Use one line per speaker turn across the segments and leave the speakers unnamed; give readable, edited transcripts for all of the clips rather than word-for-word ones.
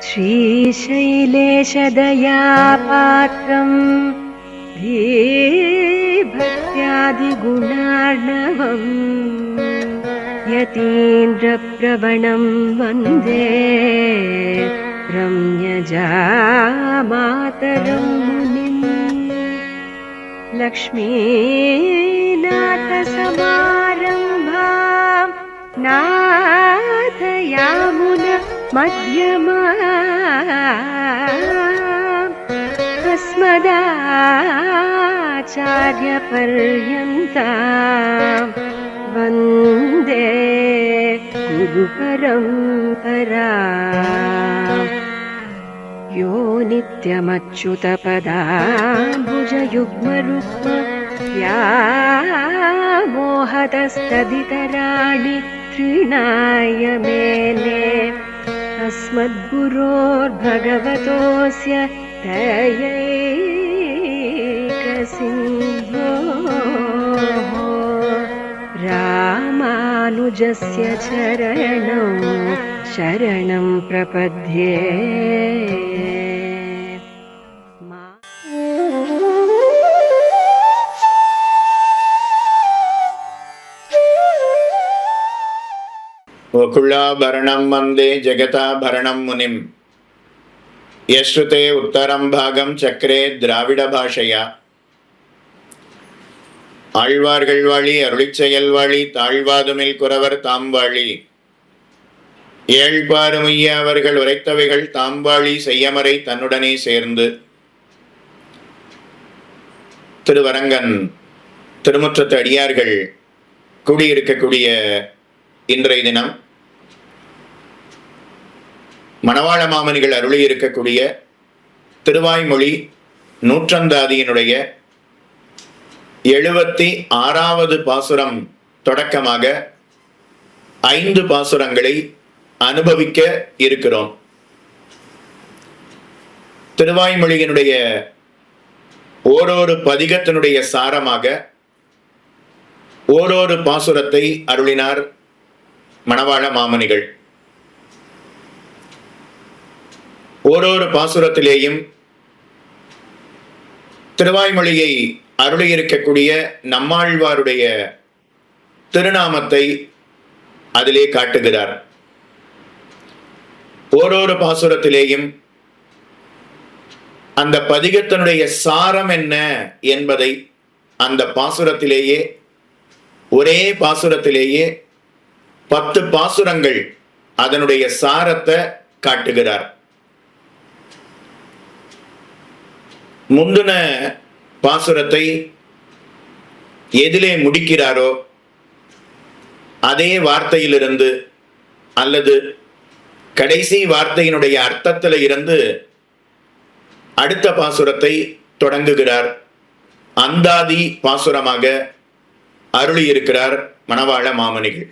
श्रीशैलेशदयापात्रम् धीभक्त्यादिगुणार्णवम् यतीन्द्रप्रवणं वन्दे रम्यजामातरं मुनिम्। लक्ष्मीनाथसमारम्भां नाथयामुन मध्यमाम् अस्मदाचार्यपर्यन्तां वन्दे गुरुपरम्पराम्। यो नित्यमच्युतपदाम्बुजयुग्मरुक्म व्यामोहतस्तदितराणि तृणाय मेने अस्मद्गुरोर्भगवतोऽस्य दयैकसिन्धोः रामानुजस्य चरणौ शरणं प्रपद्ये।
वकुलाभरणं वन्दे जगताभरणं मुनिं यश्रुते उत्तरं भागं चक्रे द्राविड भाषया। ஆழ்வார்கள் வாழி அருளிச் செயல் வாழி தாழ்வாதுமில் குறவர் தாம் வாழி ஏழ்பாறுமைய அவர்கள் உரைத்தவைகள் தாம் வாழி செய்யமறை தன்னுடனே சேர்ந்து. திருவரங்கன் திருமுற்றத்து அடியார்கள் கூடியிருக்கக்கூடிய இன்றைய தினம் மணவாள மாமனிகள் அருளி இருக்கக்கூடிய திருவாய்மொழி நூற்றந்தாதியினுடைய 76வது பாசுரம் தொடக்கமாக 5 பாசுரங்களை அனுபவிக்க இருக்கிறோம். திருவாய்மொழியினுடைய ஓரொரு பதிகத்தினுடைய சாரமாக ஓரொரு பாசுரத்தை அருளினார் மணவாள மாமனிகள். ஓரொரு பாசுரத்திலேயும் திருவாய்மொழியை அருளியிருக்கக்கூடிய நம்மாழ்வாருடைய திருநாமத்தை அதிலே காட்டுகிறார். ஓரொரு பாசுரத்திலேயும் அந்த பதிகத்தினுடைய சாரம் என்ன என்பதை அந்த பாசுரத்திலேயே ஒரே பாசுரத்திலேயே 10 பாசுரங்கள் அதனுடைய சாரத்தை காட்டுகிறார். முந்தின பாசுரத்தை எதிலே முடிக்கிறாரோ அதே வார்த்தையிலிருந்து அல்லது கடைசி வார்த்தையினுடைய அர்த்தத்தில் இருந்து அடுத்த பாசுரத்தை தொடங்குகிறார். அந்தாதி பாசுரமாக அருளியிருக்கிறார் மணவாள மாமனிகள்.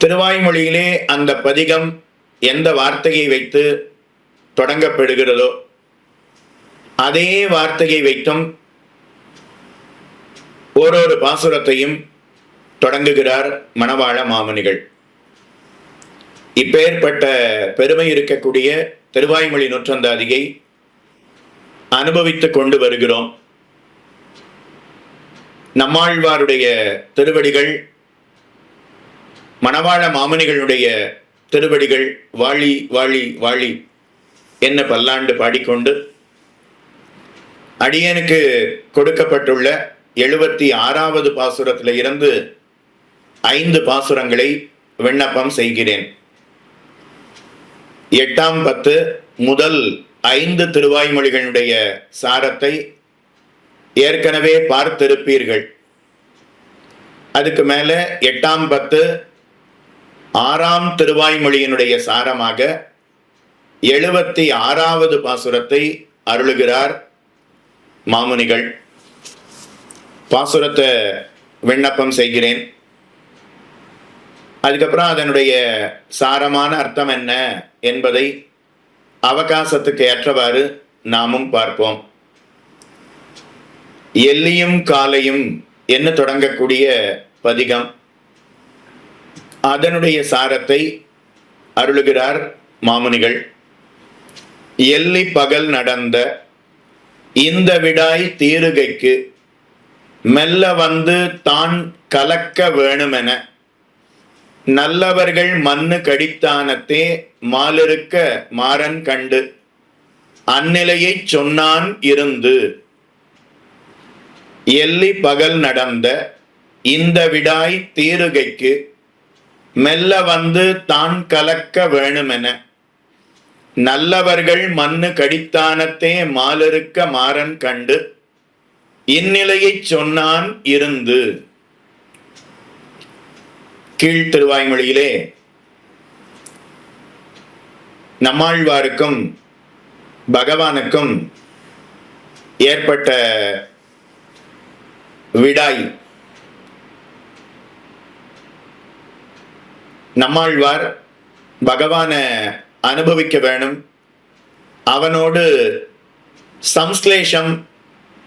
திருவாய்மொழியிலே அந்த பதிகம் எந்த வார்த்தையை வைத்து தொடங்கப்படுகிறதோ அதே வார்த்தையை வைத்தும் ஓரொரு பாசுரத்தையும் தொடங்குகிறார் மணவாள மாமனிகள். இப்பேற்பட்ட பெருமை இருக்கக்கூடிய திருவாய்மொழி நூற்றந்தாதியை அனுபவித்துக் கொண்டு வருகிறோம். நம்மாழ்வாருடைய திருவடிகள் மணவாள மாமனிகளுடைய திருவடிகள் வாழி வாழி வாழி என்ன பல்லாண்டு பாடிக்கொண்டு அடியனுக்கு கொடுக்கப்பட்டுள்ள 76வது பாசுரத்தில் இருந்து 5 பாசுரங்களை விண்ணப்பம் செய்கிறேன். 8ஆம் 10 முதல் 5 திருவாய்மொழிகளுடைய சாரத்தை ஏற்கனவே பார்த்திருப்பீர்கள். அதுக்கு மேல 8ஆம் 10 6ஆம் திருவாய்மொழியினுடைய சாரமாக 76வது பாசுரத்தை அருளுகிறார் மாமுனிகள். பாசுரத்தை விண்ணப்பம் செய்கிறேன். அதுக்கப்புறம் அதனுடைய சாரமான அர்த்தம் என்ன என்பதை அவகாசத்துக்கு ஏற்றவாறு நாமும் பார்ப்போம். எல்லியும் காலையும் என்ன தொடங்கக்கூடிய பதிகம், அதனுடைய சாரத்தை அருளுகிறார் மாமுனிகள். எல்லி பகல் நடந்த இந்த விடாய் தீருகைக்கு மெல்ல வந்து தான் கலக்க வேணுமென நல்லவர்கள் மண்ணு கடித்தானத்தே மாலிருக்க மாறன் கண்டு அந்நிலையைச் சொன்னான் இருந்து. எல்லி பகல் நடந்த இந்த விடாய் தீருகைக்கு மெல்ல வந்து தான் கலக்க வேணுமென நல்லவர்கள் மண்ணு கடித்தானத்தே மாலிருக்க மாறன் கண்டு இந்நிலையைச் சொன்னான் இருந்து. கீழ் திருவாய்மொழியிலே நம்மாழ்வாருக்கும் பகவானுக்கும் ஏற்பட்ட விடாய். நம்மாழ்வார் பகவானை அனுபவிக்க வேணும், அவனோடு சம்ஸ்லேஷம்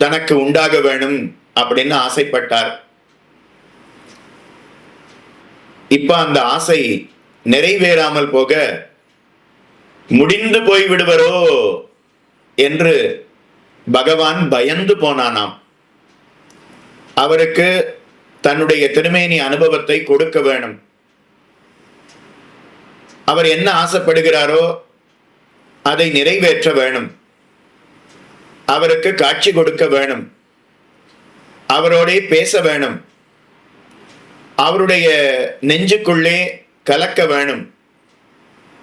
தனக்கு உண்டாக வேணும் அப்படின்னு ஆசைப்பட்டார். இப்ப அந்த ஆசை நிறைவேறாமல் போக முடிந்து போய் விடுவரோ என்று பகவான் பயந்து போனானாம். அவருக்கு தன்னுடைய திருமேனி அனுபவத்தை கொடுக்க வேணும். அவர் என்ன ஆசைப்படுகிறாரோ அதை நிறைவேற்ற வேணும். அவருக்கு காட்சி கொடுக்க வேணும், அவரோடே பேச வேணும், அவருடைய நெஞ்சுக்குள்ளே கலக்க வேணும்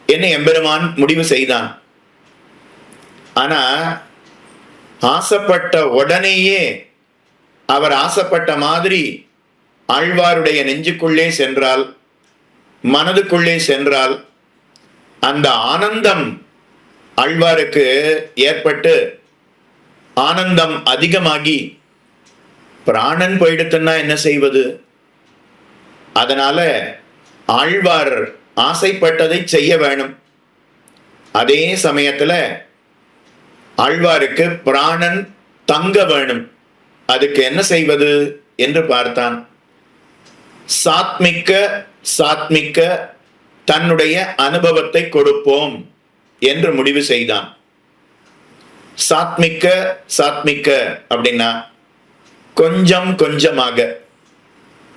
என்ன எம்பெருமான் முடிவு செய்தான். ஆனா ஆசைப்பட்ட உடனேயே அவர் ஆசைப்பட்ட மாதிரி ஆழ்வாருடைய நெஞ்சுக்குள்ளே சென்றால், மனதுக்குள்ளே சென்றால், அந்த ஆனந்தம் ஆழ்வாருக்கு ஏற்பட்டு ஆனந்தம் அதிகமாகி பிராணன் போயிடுத்துன்னா என்ன செய்வது? அதனால ஆழ்வார் ஆசைப்பட்டதை செய்ய வேணும். அதே சமயத்துல ஆழ்வாருக்கு பிராணன் தங்க வேணும். அதுக்கு என்ன செய்வது என்று பார்த்தான். சாத்மிக்க சாத்மிக்க தன்னுடைய அனுபவத்தை கொடுப்போம் என்று முடிவு செய்தான். சாத்மிக்க சாத்மிக்க அப்படின்னா கொஞ்சம் கொஞ்சமாக,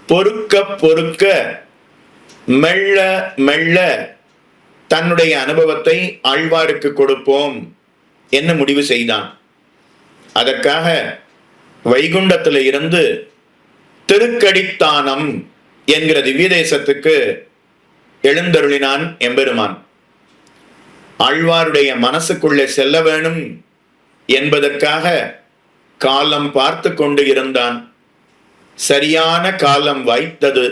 பொறுக்க பொறுக்க, மெல்ல மெல்ல தன்னுடைய அனுபவத்தை ஆழ்வாருக்கு கொடுப்போம் என்று முடிவு செய்தான். அதற்காக வைகுண்டத்தில் இருந்து திருக்கடித்தானம் என்கிற திவ்ய தேசத்துக்கு எழுந்தருளினான் எம்பெருமான். ஆழ்வாருடைய மனசுக்குள்ளே செல்ல வேணும் என்பதற்காக காலம் பார்த்து கொண்டு இருந்தான். சரியான காலம் வாய்த்தது.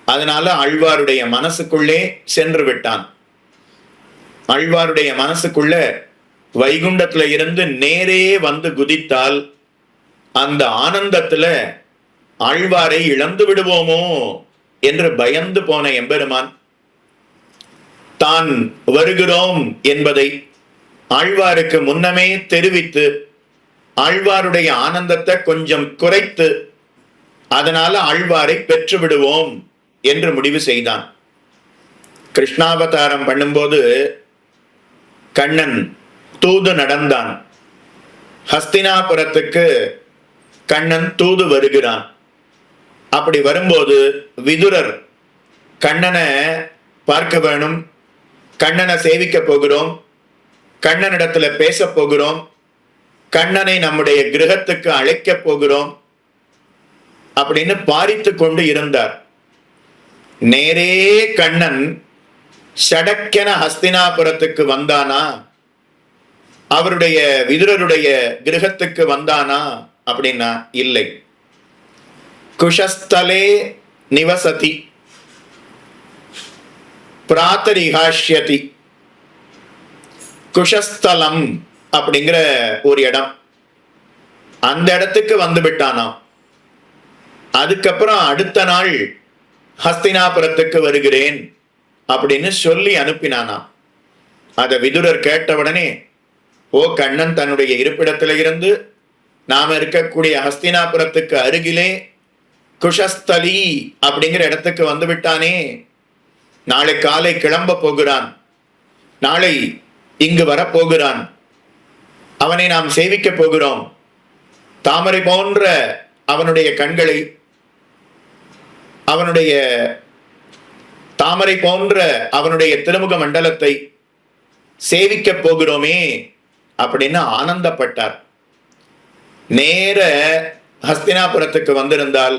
அதனால ஆழ்வாருடைய மனசுக்குள்ளே சென்று விட்டான். ஆழ்வாருடைய மனசுக்குள்ள வைகுண்டத்துல இருந்து நேரே வந்து குதித்தால் அந்த ஆனந்தத்துல ஆழ்வாரை இழந்து விடுவோமோ என்று பயந்து போன எம்பெருமான் தான் வருகிறோம் என்பதை ஆழ்வாருக்கு முன்னமே தெரிவித்து ஆழ்வாருடைய ஆனந்தத்தை கொஞ்சம் குறைத்து அதனால ஆழ்வாரை பெற்று விடுவோம் என்று முடிவு செய்தான். கிருஷ்ணாவதாரம் பண்ணும்போது கண்ணன் தூது நடந்தான். ஹஸ்தினாபுரத்துக்கு கண்ணன் தூது வருகிறான். அப்படி வரும்போது விதுரர் கண்ணனை பார்க்க வேணும், கண்ணனை சேவிக்க போகிறோம், கண்ணனிடத்துல பேச போகிறோம், கண்ணனை நம்முடைய கிரகத்துக்கு அழைக்க போகிறோம் அப்படின்னு பாரித்து கொண்டு இருந்தார். நேரே கண்ணன் சடக்கென ஹஸ்தினாபுரத்துக்கு வந்தானா, அவருடைய விதுரருடைய கிரகத்துக்கு வந்தானா அப்படின்னா இல்லை. குஷஸ்தலே நிவசதி பிராத்தரிகாஷ்யதி. குஷஸ்தலம் அப்படிங்கிற ஒரு இடம், அந்த இடத்துக்கு வந்து விட்டானாம். அதுக்கப்புறம் அடுத்த நாள் ஹஸ்தினாபுரத்துக்கு வருகிறேன் அப்படின்னு சொல்லி அனுப்பினானாம். அதை விதுரர் கேட்டவுடனே, ஓ கண்ணன் தன்னுடைய இருப்பிடத்தில இருந்து நாம இருக்கக்கூடிய ஹஸ்தினாபுரத்துக்கு அருகிலே குஷஸ்தலி அப்படிங்கிற இடத்துக்கு வந்து விட்டானே நாளை காலை கிளம்ப போகிறான், நாளை இங்கு வரப்போகிறான், அவனை நாம் சேவிக்கப் போகிறோம். தாமரை போன்ற அவனுடைய கண்களை, அவனுடைய தாமரை போன்ற அவனுடைய திருமுக மண்டலத்தை சேவிக்கப் போகிறோமே அப்படின்னு ஆனந்தப்பட்டார். நேர ஹஸ்தினாபுரத்துக்கு வந்திருந்தால்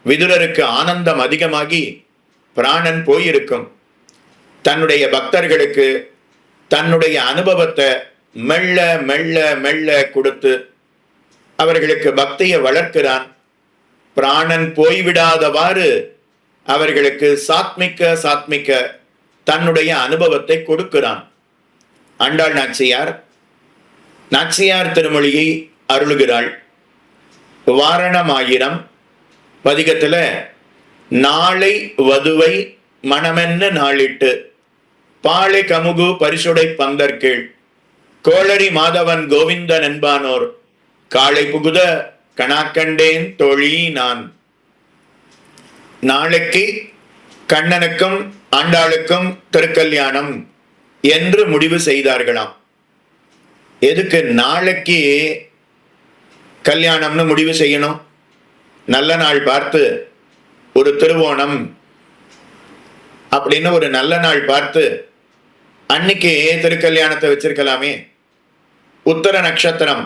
விதுரருக்கு ஆனந்தம் அதிகமாகி பிராணன் போயிருக்கும். தன்னுடைய பக்தர்களுக்கு தன்னுடைய அனுபவத்தை மெல்ல மெல்ல மெல்ல கொடுத்து அவர்களுக்கு பக்தியை வளர்க்கிறான். பிராணன் போய்விடாதவாறு அவர்களுக்கு சாத்மிக்க தன்னுடைய அனுபவத்தை கொடுக்கிறான். ஆண்டாள் நாச்சியார் திருமொழியை அருளுகிறாள். வாரணமாயிரம் பதிகத்துல நாளை வதுவை மணமென்ன நாளிட்டு பாளை கமுகு பரிசுடை பந்தர்கீழ் கோளரி மாதவன் கோவிந்தன் என்பானோர் காளை புகுத கணாக்கண்டேன் தோழி நான். நாளைக்கு கண்ணனுக்கும் ஆண்டாளுக்கும் திருக்கல்யாணம் என்று முடிவு செய்தார்களாம். எதுக்கு நாளைக்கு கல்யாணம்னு முடிவு செய்யணும்? நல்ல நாள் பார்த்து, ஒரு திருவோணம் அப்படின்னு ஒரு நல்ல நாள் பார்த்து அன்னைக்கு திருக்கல்யாணத்தை வச்சிருக்கலாமே. உத்தர நட்சத்திரம்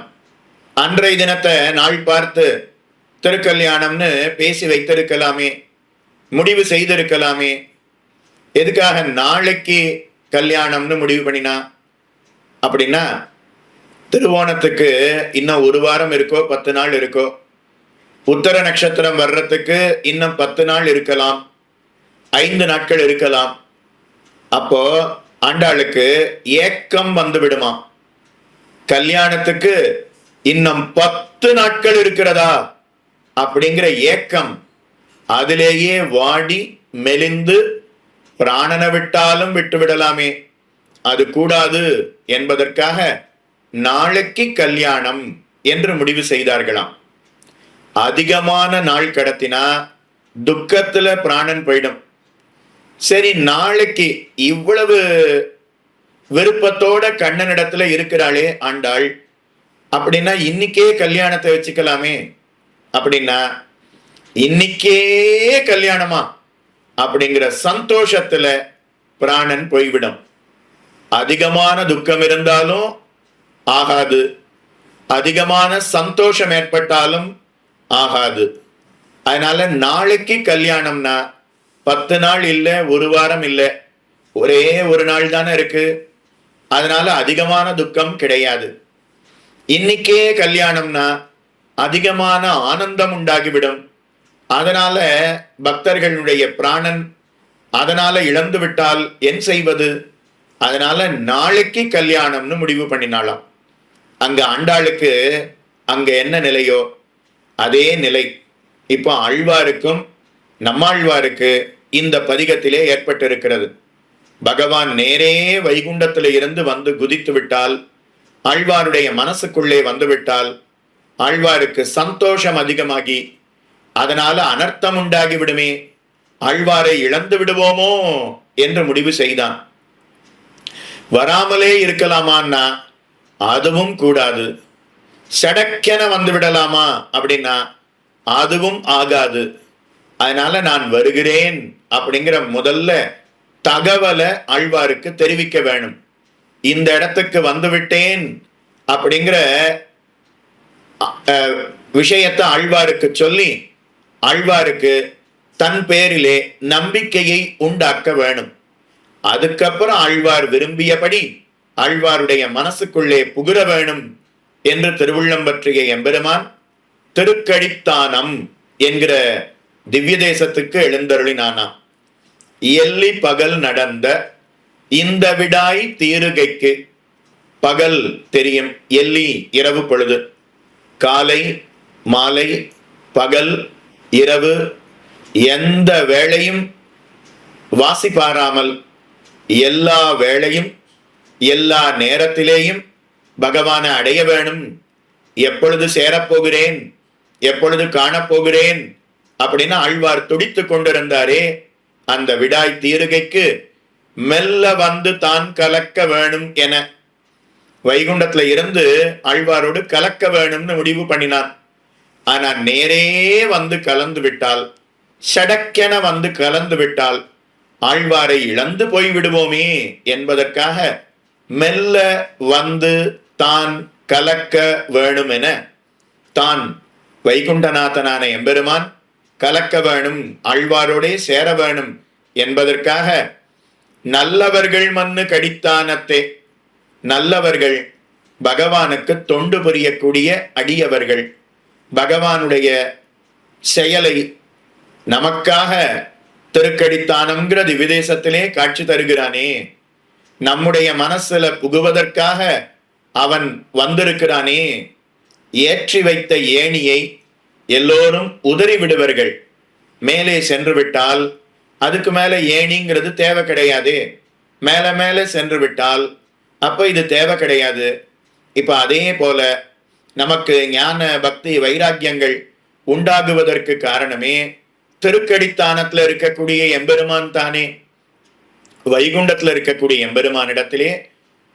அன்றைய தினத்தை நாள் பார்த்து திருக்கல்யாணம்னு பேசி வைத்திருக்கலாமே, முடிவு செய்திருக்கலாமே. எதுக்காக நாளைக்கு கல்யாணம்னு முடிவு பண்ணினா? அப்படின்னா திருவோணத்துக்கு இன்னும் 1 வாரம் இருக்கோ 10 நாள் இருக்கோ, உத்தர நட்சத்திரம் வர்றதுக்கு இன்னும் 10 நாள் இருக்கலாம், 5 நாட்கள் இருக்கலாம். அப்போ ஆண்டாளுக்கு ஏக்கம் வந்து விடுமா? கல்யாணத்துக்கு இன்னும் 10 நாட்கள் இருக்கிறதா அப்படிங்கிற ஏக்கம். அதிலேயே வாடி மெலிந்து பிராணனை விட்டாலும் விட்டு விடலாமே, அது கூடாது என்பதற்காக நாளைக்கு கல்யாணம் என்று முடிவு செய்தார்களாம். அதிகமான நாள் கடத்தினா துக்கத்துல பிராணன் போயிடும். சரி, நாளைக்கு இவ்வளவு விருப்பத்தோட கண்ணனிடத்துல இருக்கிறாளே ஆண்டாள், அப்படின்னா இன்னைக்கே கல்யாணத்தை வச்சுக்கலாமே. அப்படின்னா இன்னைக்கே கல்யாணமா அப்படிங்கிற சந்தோஷத்துல பிராணன் போய்விடும். அதிகமான துக்கம் இருந்தாலும் ஆகாது, அதிகமான சந்தோஷம் ஏற்பட்டாலும் ஆகாது. அதனால நாளைக்கு கல்யாணம்னா 10 நாள் இல்லை, 1 வாரம் இல்லை, ஒரே 1 நாள் தானே இருக்கு. அதனால அதிகமான துக்கம் கிடையாது. இன்னைக்கே கல்யாணம்னா அதிகமான ஆனந்தம் உண்டாகிவிடும். அதனால பக்தர்களுடைய பிராணன் அதனால இழந்து விட்டால் என் செய்வது? அதனால நாளைக்கு கல்யாணம்னு முடிவு பண்ணினாலாம். அங்க ஆண்டாளுக்கு அங்க என்ன நிலையோ அதே நிலை இப்போ ஆழ்வாருக்கும் நம்மாழ்வாருக்கு இந்த பதிகத்திலே ஏற்பட்டிருக்கிறது. பகவான் நேரே வைகுண்டத்தில இருந்து வந்து குதித்து விட்டால், ஆழ்வாருடைய மனசுக்குள்ளே வந்துவிட்டால் ஆழ்வாருக்கு சந்தோஷம் அதிகமாகி அதனால அனர்த்தம் உண்டாகி விடுமே, ஆழ்வாரை இழந்து விடுவோமோ என்று முடிவு செய்தான். வராமலே இருக்கலாமான்னா அதுவும் கூடாது. சடக்கென வந்து விடலாமா அப்படின்னா அதுவும் ஆகாது. அதனால நான் வருகிறேன் அப்படிங்கிற முதல்ல தகவலை ஆழ்வாருக்கு தெரிவிக்க வேணும். இந்த இடத்துக்கு வந்துவிட்டேன் அப்படிங்கிற விஷயத்தை ஆழ்வாருக்கு சொல்லி ஆழ்வாருக்கு தன் பேரிலே நம்பிக்கையை உண்டாக்க வேணும். அதுக்கப்புறம் ஆழ்வார் விரும்பியபடி ஆழ்வாருடைய மனசுக்குள்ளே புகுர வேணும் என்று திருவுள்ளம் பற்றிய எம்பெருமான் திருக்கடித்தானம் என்கிற திவ்ய தேசத்துக்கு எழுந்தருளினானாம். எல்லி பகல் நடந்த இந்த விடாய் தீருகைக்கு, பகல் தெரியும், எல்லி இரவு பொழுது, காலை மாலை பகல் இரவு எந்த வேளையும் வாசிப்பாராமல் எல்லா வேளையும் எல்லா நேரத்திலேயும் பகவானை அடைய வேணும். எப்பொழுது சேரப்போகிறேன், எப்பொழுது காணப்போகிறேன் அப்படின்னு ஆழ்வார் துடித்து கொண்டிருந்தாரே, அந்த விடாய் தீருகைக்கு மெல்ல வந்து தான் கலக்க வேணும் என வைகுண்டத்துல இருந்து ஆழ்வாரோடு கலக்க வேணும்னு முடிவு பண்ணினான். ஆனா நேரே வந்து கலந்து விட்டால், சடக்கென வந்து கலந்து விட்டால் ஆழ்வாரை இழந்து போய் விடுவோமே என்பதற்காக மெல்ல வந்து தான் கலக்க வேணும் என தான் வைகுண்டநாதனான எம்பெருமான் கலக்க வேணும், ஆழ்வாரோடே சேர வேணும் என்பதற்காக நல்லவர்கள் மண்ணு கடித்தானத்தே, நல்லவர்கள் பகவானுக்கு தொண்டு புரியக்கூடிய அடியவர்கள், பகவானுடைய செயலை நமக்காக திருக்கடித்தானம்ங்கிற திவ்யதேசத்திலே காட்சி தருகிறானே, நம்முடைய மனசுல புகுவதற்காக அவன் வந்திருக்கிறானே, ஏற்றி வைத்த ஏணியை எல்லோரும் உதறி விடுவர்கள். மேலே சென்று விட்டால் அதுக்கு மேல ஏணிங்கிறது தேவை கிடையாது, மேல மேல சென்று விட்டால் அப்ப இது தேவை கிடையாது. இப்ப அதே போல நமக்கு ஞான பக்தி வைராக்கியங்கள் உண்டாகுவதற்கு காரணமே திருக்கடித்தானத்துல இருக்கக்கூடிய எம்பெருமான் தானே. வைகுண்டத்துல இருக்கக்கூடிய எம்பெருமானிடத்திலே,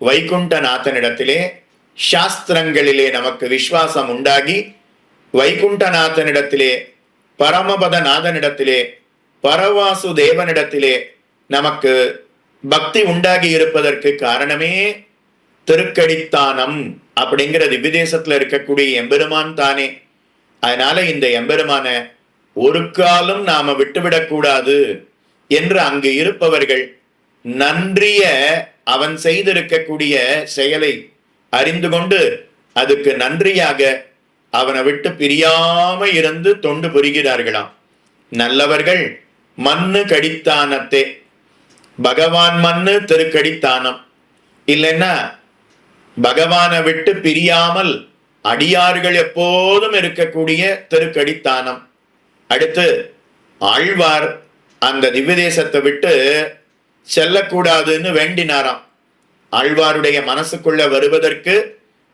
வைகுண்டநாதனிடத்திலே சாஸ்திரங்களிலே நமக்கு விசுவாசம் உண்டாகி, வைகுண்டநாதனிடத்திலே, பரமபதநாதனிடத்திலே, பரவாசு தேவனிடத்திலே நமக்கு பக்தி உண்டாகி இருப்பதற்கு காரணமே திருக்கடித்தானம் அப்படிங்கிற திவ்யதேசத்துல இருக்கக்கூடிய எம்பெருமான் தானே. அதனால இந்த எம்பெருமான ஒரு காலம் நாம விட்டுவிடக்கூடாது என்று அங்கு இருப்பவர்கள் நன்றிய அவன் செய்திருக்கக்கூடிய செயலை அறிந்து கொண்டு அதுக்கு நன்றியாக அவனை விட்டு பிரியாம இருந்து தொண்டு புரிகிறார்களாம். நல்லவர்கள் மண்ணு கடித்தானத்தே, பகவான் மண்ணு திருக்கடித்தானம், இல்லைன்னா பகவானை விட்டு பிரியாமல் அடியார்கள் எப்போதும் இருக்கக்கூடிய திருக்கடித்தானம். அடுத்து ஆழ்வார் அந்த திவ்யதேசத்தை விட்டு செல்லக்கூடாதுன்னு வேண்டினாராம். ஆழ்வாருடைய மனசுக்குள்ள வருவதற்கு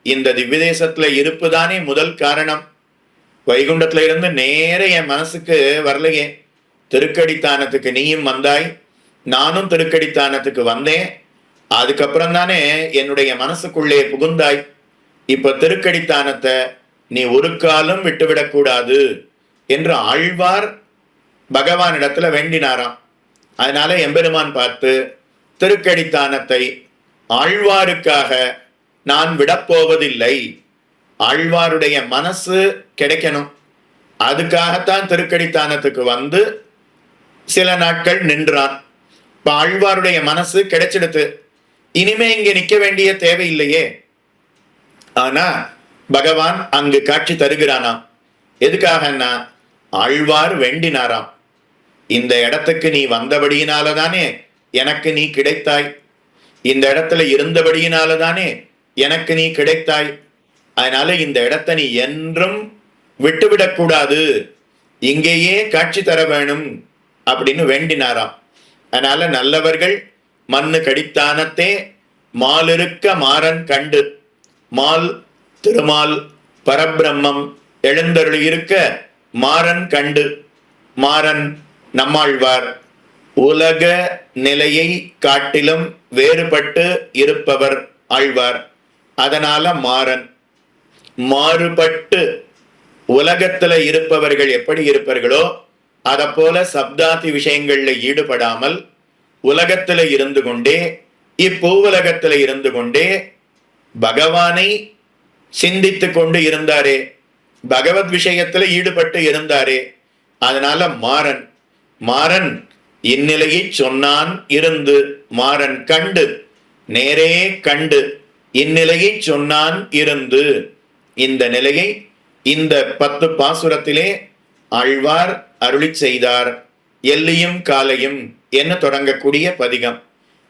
இந்த திவ்யதேசத்துல இருப்புதானே முதல் காரணம். வைகுண்டத்துல இருந்து நேர என் மனசுக்கு வரலையே, திருக்கடித்தானத்துக்கு நீயும் வந்தாய், நானும் திருக்கடித்தானத்துக்கு வந்தேன், அதுக்கப்புறம் தானே என்னுடைய மனசுக்குள்ளே புகுந்தாய். இப்ப திருக்கடித்தானத்தை நீ ஒரு காலம் விட்டுவிடக்கூடாது என்று ஆழ்வார் பகவானிடத்துல வேண்டினாராம். அதனால எம்பெருமான் பார்த்து திருக்கடித்தானத்தை ஆழ்வாருக்காக நான் விடப்போவதில்லை, ஆழ்வாருடைய மனசு கிடைக்கணும், அதுக்காகத்தான் திருக்கடித்தானத்துக்கு வந்து சில நாட்கள் நின்றான். இப்ப ஆழ்வாருடைய மனசு கிடைச்சிடுத்து, இனிமே இங்க நிக்க வேண்டிய தேவையில்லையே. ஆனா பகவான் அங்கு காட்சி தருகிறானாம். எதுக்காகன்னா ஆழ்வார் வேண்டினாராம், இந்த இடத்துக்கு நீ வந்தபடியினாலதானே எனக்கு நீ கிடைத்தாய், இந்த இடத்துல இருந்தபடியினாலதானே எனக்கு நீ கிடைத்தாய், அதனால இந்த இடத்தை நீ என்றும் விட்டுவிடக்கூடாது, இங்கேயே காட்சி தர வேணும் அப்படின்னு வேண்டினாராம். அதனால நல்லவர்கள் மண்ணு கடித்தானத்தே மாலிருக்க மாறன் கண்டு, மால் திருமால் பரபிரம்மம் எழுந்தருளி இருக்க மாறன் கண்டு, மாறன் நம்மாழ்வார் உலக நிலையை காட்டிலும் வேறுபட்டு இருப்பவர் ஆழ்வார். அதனால மாறன், மாறுபட்டு உலகத்துல இருப்பவர்கள் எப்படி இருப்பார்களோ அத போல சப்தாதி விஷயங்கள்ல ஈடுபடாமல் உலகத்துல இருந்து கொண்டே, இப்பூவுலகத்துல இருந்து கொண்டே பகவானை சிந்தித்து கொண்டு இருந்தாரே, பகவத் விஷயத்துல ஈடுபட்டு இருந்தாரே. அதனால மாறன், மாறன் இந்நிலையை சொன்னான் இருந்து, மாறன் கண்டு, நேரே கண்டு இந்நிலையை சொன்னான் இருந்து. இந்த நிலையை இந்த 10 பாசுரத்திலே ஆழ்வார் அருளி செய்தார். எல்லியும் காலையும் என்ன தொடங்கக்கூடிய பதிகம்,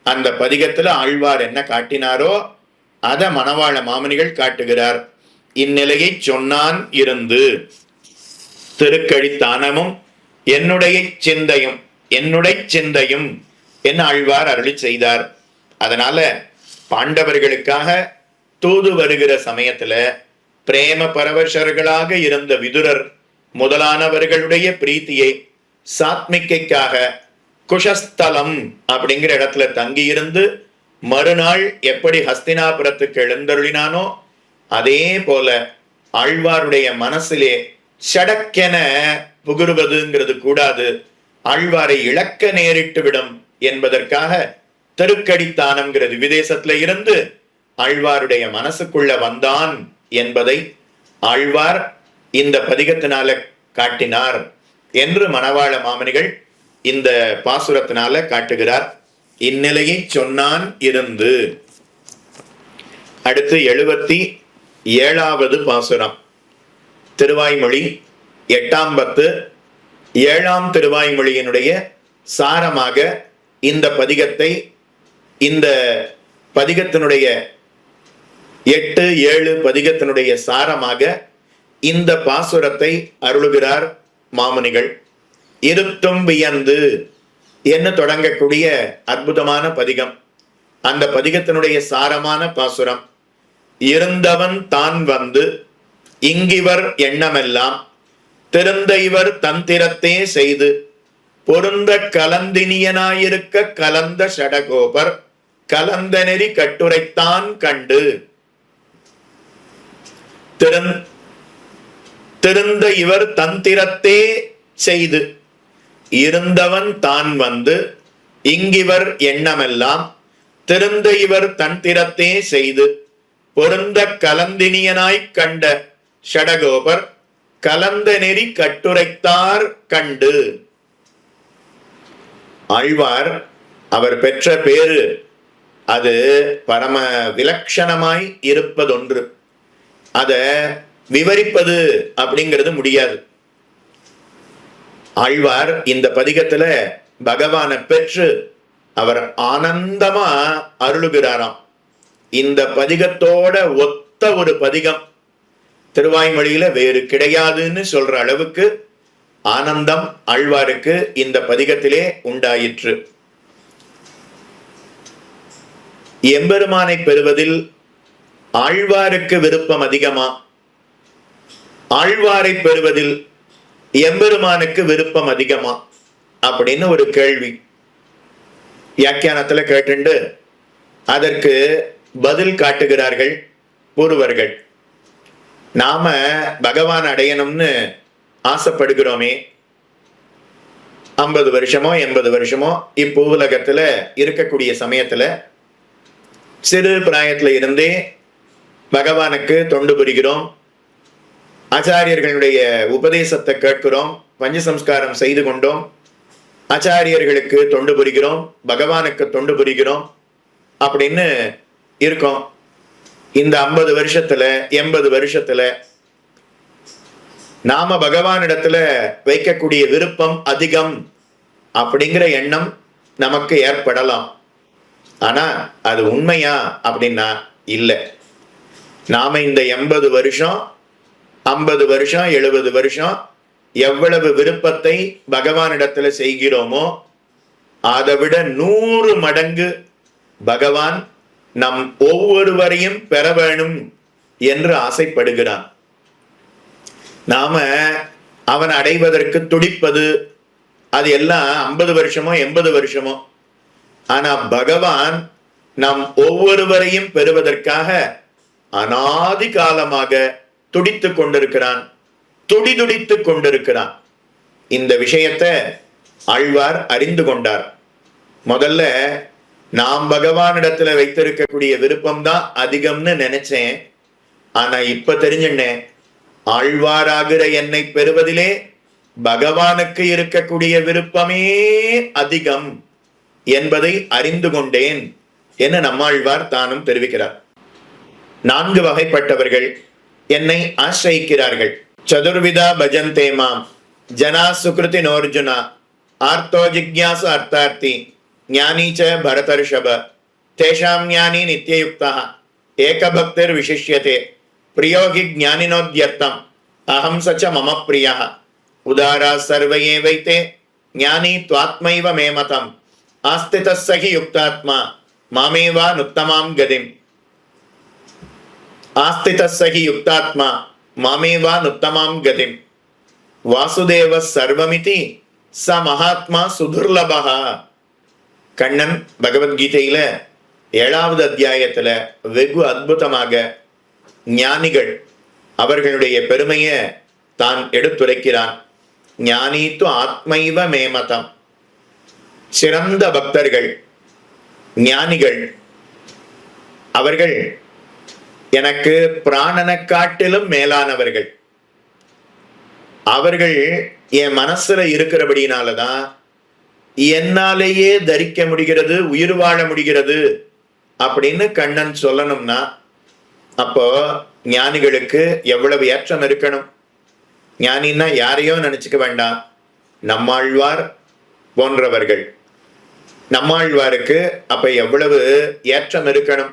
அந்த பதிகத்துல ஆழ்வார் என்ன காட்டினாரோ அத மணவாள மாமனிகள் காட்டுகிறார். இந்நிலையை சொன்னான் இருந்து, திருக்கடித்தானமும் என்னுடைய சிந்தையும், என்னுடைய சிந்தையும் என்ன ஆழ்வார் அருளி செய்தார். அதனால பாண்டவர்களுக்காக தூது வருகிற சமயத்துல பிரேம பரவசர்களாக இருந்த விதுரர் முதலானவர்களுடைய பிரீத்தியை சாத்மிக்கைக்காக குஷஸ்தலம் அப்படிங்கிற இடத்துல தங்கி இருந்து மறுநாள் எப்படி ஹஸ்தினாபுரத்துக்கு எழுந்தருளினானோ அதே போல ஆழ்வாருடைய மனசிலே சடக்கென புகுருவதுங்கிறது கூடாது, ஆழ்வாரை இழக்க நேரிட்டு விடும் என்பதற்காக திருக்கடித்தானம்ங்கிற விதேசத்துல இருந்து ஆழ்வாருடைய மனசுக்குள்ள வந்தான் என்பதை ஆழ்வார் இந்த பதிகத்தினால காட்டினார் என்று மணவாள மாமனிகள் இந்த பாசுரத்தினால காட்டுகிறார். இந்நிலையை சொன்னான் இருந்து. அடுத்து 77வது பாசுரம், திருவாய்மொழி 8ஆம் பத்து 7ஆம் திருவாய்மொழியினுடைய சாரமாக இந்த பதிகத்தை, இந்த பதிகத்தினுடைய 8, 7 பதிகத்தினுடைய சாரமாக இந்த பாசுரத்தை அருளுகிறார் மாமுனிகள். இருத்தும் வியந்து என்று தொடங்கக்கூடிய அற்புதமான பதிகம். அந்த பதிகத்தினுடைய சாரமான பாசுரம், இருந்தவன் தான் வந்து இங்கிவர் எண்ணமெல்லாம் திருந்த இவர் தந்திரத்தே செய்து பொருந்த கலந்தினியனாயிருக்க கலந்த ஷடகோபர் கலந்த நெறி கட்டுரைத்தான் கண்டு. திருந்த இவர் தந்திரத்தே செய்து, இருந்தவன் தான் வந்து இங்கிவர் எண்ணமெல்லாம் திருந்த இவர் தந்திரத்தே செய்து பொருந்த கலந்தினியனாய் கண்ட ஷடகோபர் கலந்த நெறி கட்டுரைத்தார் கண்டு. ஆழ்வார் அவர் பெற்ற பேரு அது பரம விலட்சணமாய் இருப்பதொன்று. அத விவரிப்பது அப்படிங்கிறது முடியாது. ஆழ்வார் இந்த பதிகத்துல பகவானை பெற்று அவர் ஆனந்தமா அருளுகிறாராம். இந்த பதிகத்தோட ஒத்த ஒரு பதிகம் திருவாய்மொழியில வேறு கிடையாதுன்னு சொல்ற அளவுக்கு ஆனந்தம் ஆழ்வாருக்கு இந்த பதிகத்திலே உண்டாயிற்று. எம்பெருமானை பெறுவதில் ஆழ்வாருக்கு விருப்பம் அதிகமா, ஆழ்வாரை பெறுவதில் எம்பெருமானுக்கு விருப்பம் அதிகமா அப்படின்னு ஒரு கேள்வி வியாக்கியானத்துல கேட்டுண்டு அதற்கு பதில் காட்டுகிறார்கள் பூர்வர்கள். நாம பகவான் அடையணும்னு ஆசைப்படுகிறோமே, 50 வருஷமோ 80 வருஷமோ இப்பூவுலகத்துல இருக்கக்கூடிய சமயத்துல சிறு பிராயத்துல இருந்தே பகவானுக்கு தொண்டு புரிகிறோம், ஆச்சாரியர்களுடைய உபதேசத்தை கேட்கிறோம், பஞ்சசம்ஸ்காரம் செய்து கொண்டோம், ஆச்சாரியர்களுக்கு தொண்டு புரிகிறோம், பகவானுக்கு தொண்டு புரிகிறோம் அப்படின்னு இருக்கோம். இந்த 50 வருஷத்துல 80 வருஷத்துல நாம பகவானிடத்துல வைக்கக்கூடிய விருப்பம் அதிகம் அப்படிங்கிற எண்ணம் நமக்கு ஏற்படலாம். ஆனா அது உண்மையா அப்படின்னா இல்லை. நாம இந்த 80 வருஷம் 50 வருஷம் 70 வருஷம் எவ்வளவு விருப்பத்தை பகவானிடத்துல செய்கிறோமோ அதை விட 100 மடங்கு பகவான் நம் ஒவ்வொருவரையும் பெற வேணும் என்று ஆசைப்படுகிறான். நாம அவன் அடைவதற்கு துடிப்பது அது எல்லாம் 50 வருஷமோ 80 வருஷமோ. ஆனா பகவான் நம் ஒவ்வொருவரையும் பெறுவதற்காக அனாதி காலமாக துடித்துக் கொண்டிருக்கிறான், துடிதுடித்துக் கொண்டிருக்கிறான். இந்த விஷயத்தை ஆழ்வார் அறிந்து கொண்டார். முதல்ல நாம் பகவானிடத்துல வைத்திருக்கக்கூடிய விருப்பம் தான் அதிகம்னு நினைச்சேன். ஆனா இப்ப தெரிஞ்சுட்டேன், ஆழ்வாராகிற என்னை பெறுவதிலே பகவானுக்கு இருக்கக்கூடிய விருப்பமே அதிகம் என்பதை அறிந்து கொண்டேன் என நம்மாழ்வார் தானும் தெரிவிக்கிறார். 4 வகைப்பட்டவர்கள் என்னை ஆசிரியிக்கிறார்கள். சதுர்விதா பஜந்தே மாம் ஜனா சுக்ருதி நோர்ஜுனா ஆர்த்தோ ஜிக்ஞாசு அர்த்தார்த்தி ஞானீச்ச பரதர்ஷப தேஷாம் ஞானி நித்யயுக்தா ஏகபக்திர் விசிஷ்யதே பிரியோகி ஞானினோத்யர்த்தம் அஹம் சச்ச மம பிரியா உதாரா சர்வயே வைத்தே ஞானி துவாத்மைவ மேமதம் ஆஸ்திதஸ்ஸஹி யுக்தாத்மா மாமேவா நுத்தமாம் கதிம். ஆஸ்திதஸ்ஸஹி யுக்தாத்மா மாமேவா நுத்தமாம் கதிம் வாசுதேவ சர்வமிதி ச மகாத்மா சுதுர்லபகா. கண்ணன் பகவத்கீதையில 7வது அத்தியாயத்துல வெகு அற்புதமாக ஞானிகள் அவர்களுடைய பெருமையை தான் எடுத்துரைக்கிறான். ஞானீத்து ஆத்மைவ மேமதம். சிறந்த பக்தர்கள், ஞானிகள், அவர்கள் எனக்கு பிராணனை காட்டிலும் மேலானவர்கள். அவர்கள் என் மனசுல இருக்கிறபடினாலதான் என்னாலேயே தரிக்க முடிகிறது, உயிர் வாழ முடிகிறது அப்படின்னு கண்ணன் சொல்லணும்னா அப்போ ஞானிகளுக்கு எவ்வளவு ஏற்றம் இருக்கணும். ஞானின்னா யாரையோ நினைச்சுக்க வேண்டாம், நம்மாழ்வார் போன்றவர்கள். நம்மாழ்வாருக்கு அப்ப எவ்வளவு ஏற்றம் இருக்கணும்.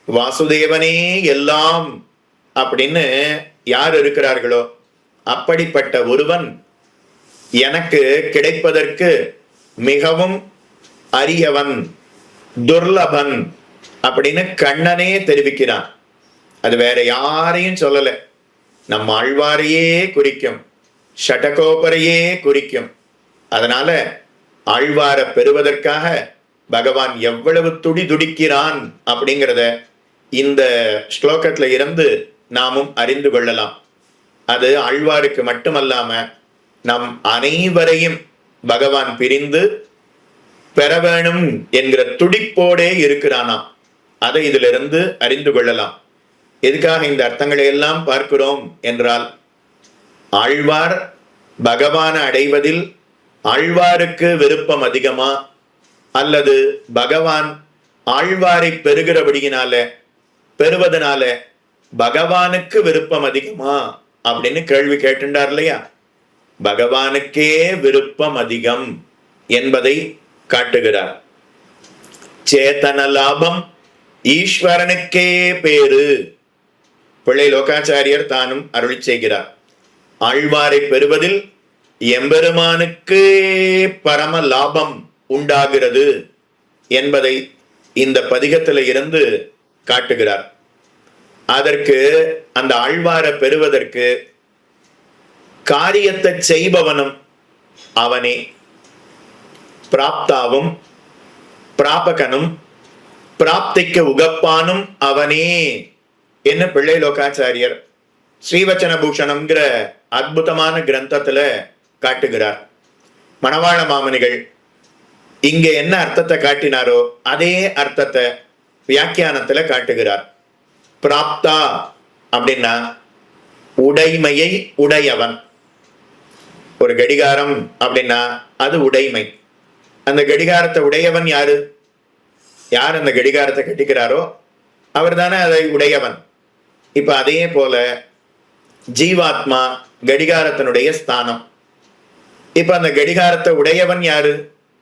வாசுதேவனே எல்லாம் அப்படின்னு யார் இருக்கிறார்களோ அப்படிப்பட்ட ஒருவன் எனக்கு கிடைப்பதற்கு மிகவும் அரியவன், துர்லபன் அப்படின்னு கண்ணனே தெரிவிக்கிறான். அது வேற யாரையும் சொல்லல, நம்ம ஆழ்வாரையே குறிக்கும், ஷடகோபரையே குறிக்கும். அதனால ஆழ்வாரை பெறுவதற்காக பகவான் எவ்வளவு துடிக்கிறான் அப்படிங்கிறத இந்த ஸ்லோகத்துல இருந்து நாமும் அறிந்து கொள்ளலாம். அது ஆழ்வாருக்கு மட்டுமல்லாம நம் அனைவரையும் பகவான் பிரிந்து பெற வேணும் என்கிற துடிப்போடே இருக்கிறானாம். அதை இதிலிருந்து அறிந்து கொள்ளலாம். எதுக்காக இந்த அர்த்தங்களை எல்லாம் பார்க்கிறோம் என்றால், ஆழ்வார் பகவானை அடைவதில் ஆழ்வாருக்கு விருப்பம் அதிகமா அல்லது பகவான் ஆழ்வாரை பெறுவதனால பகவானுக்கு விருப்பம் அதிகமா அப்படின்னு கேள்வி கேட்டுண்டார் இல்லையா? பகவானுக்கே விருப்பம் அதிகம் என்பதை காட்டுகிறார். சேத்தன லாபம் ஈஸ்வரனுக்கே பேரு. பிள்ளை லோகாச்சாரியர் தானும் அருளி செய்கிறார். ஆழ்வாரை பெறுவதில் எம்பெருமானுக்கு பரம லாபம் உண்டாகிறது என்பதை இந்த பதிகத்தில இருந்து காட்டுகிறார். அதற்கு அந்த ஆழ்வாரை பெறுவதற்கு காரியத்தை செய்பவனும் அவனே, பிராப்தாவும் பிராபகனும் பிராப்திக்கு உகப்பானும் அவனே என்ன பிள்ளை லோகாச்சாரியர் ஸ்ரீவச்சன பூஷணம்ங்கிற அற்புதமான கிரந்தத்துல காட்டுகிறார். மணவாள மாமனிகள் இங்க என்ன அர்த்தத்தை காட்டினாரோ அதே அர்த்தத்தை வியாக்கியானத்துல காட்டுகிறார். பிராப்தா அப்படின்னா உடைமையை உடையவன். ஒரு கடிகாரம் அப்படின்னா அது உடைமை. அந்த கடிகாரத்தை உடையவன் யாரு? யார் அந்த கடிகாரத்தை கட்டிக்கிறாரோ அவர் தானே அதை உடையவன். இப்ப அதே போல ஜீவாத்மா கடிகாரத்தினுடைய ஸ்தானம். இப்ப அந்த கடிகாரத்தை உடையவன் யாரு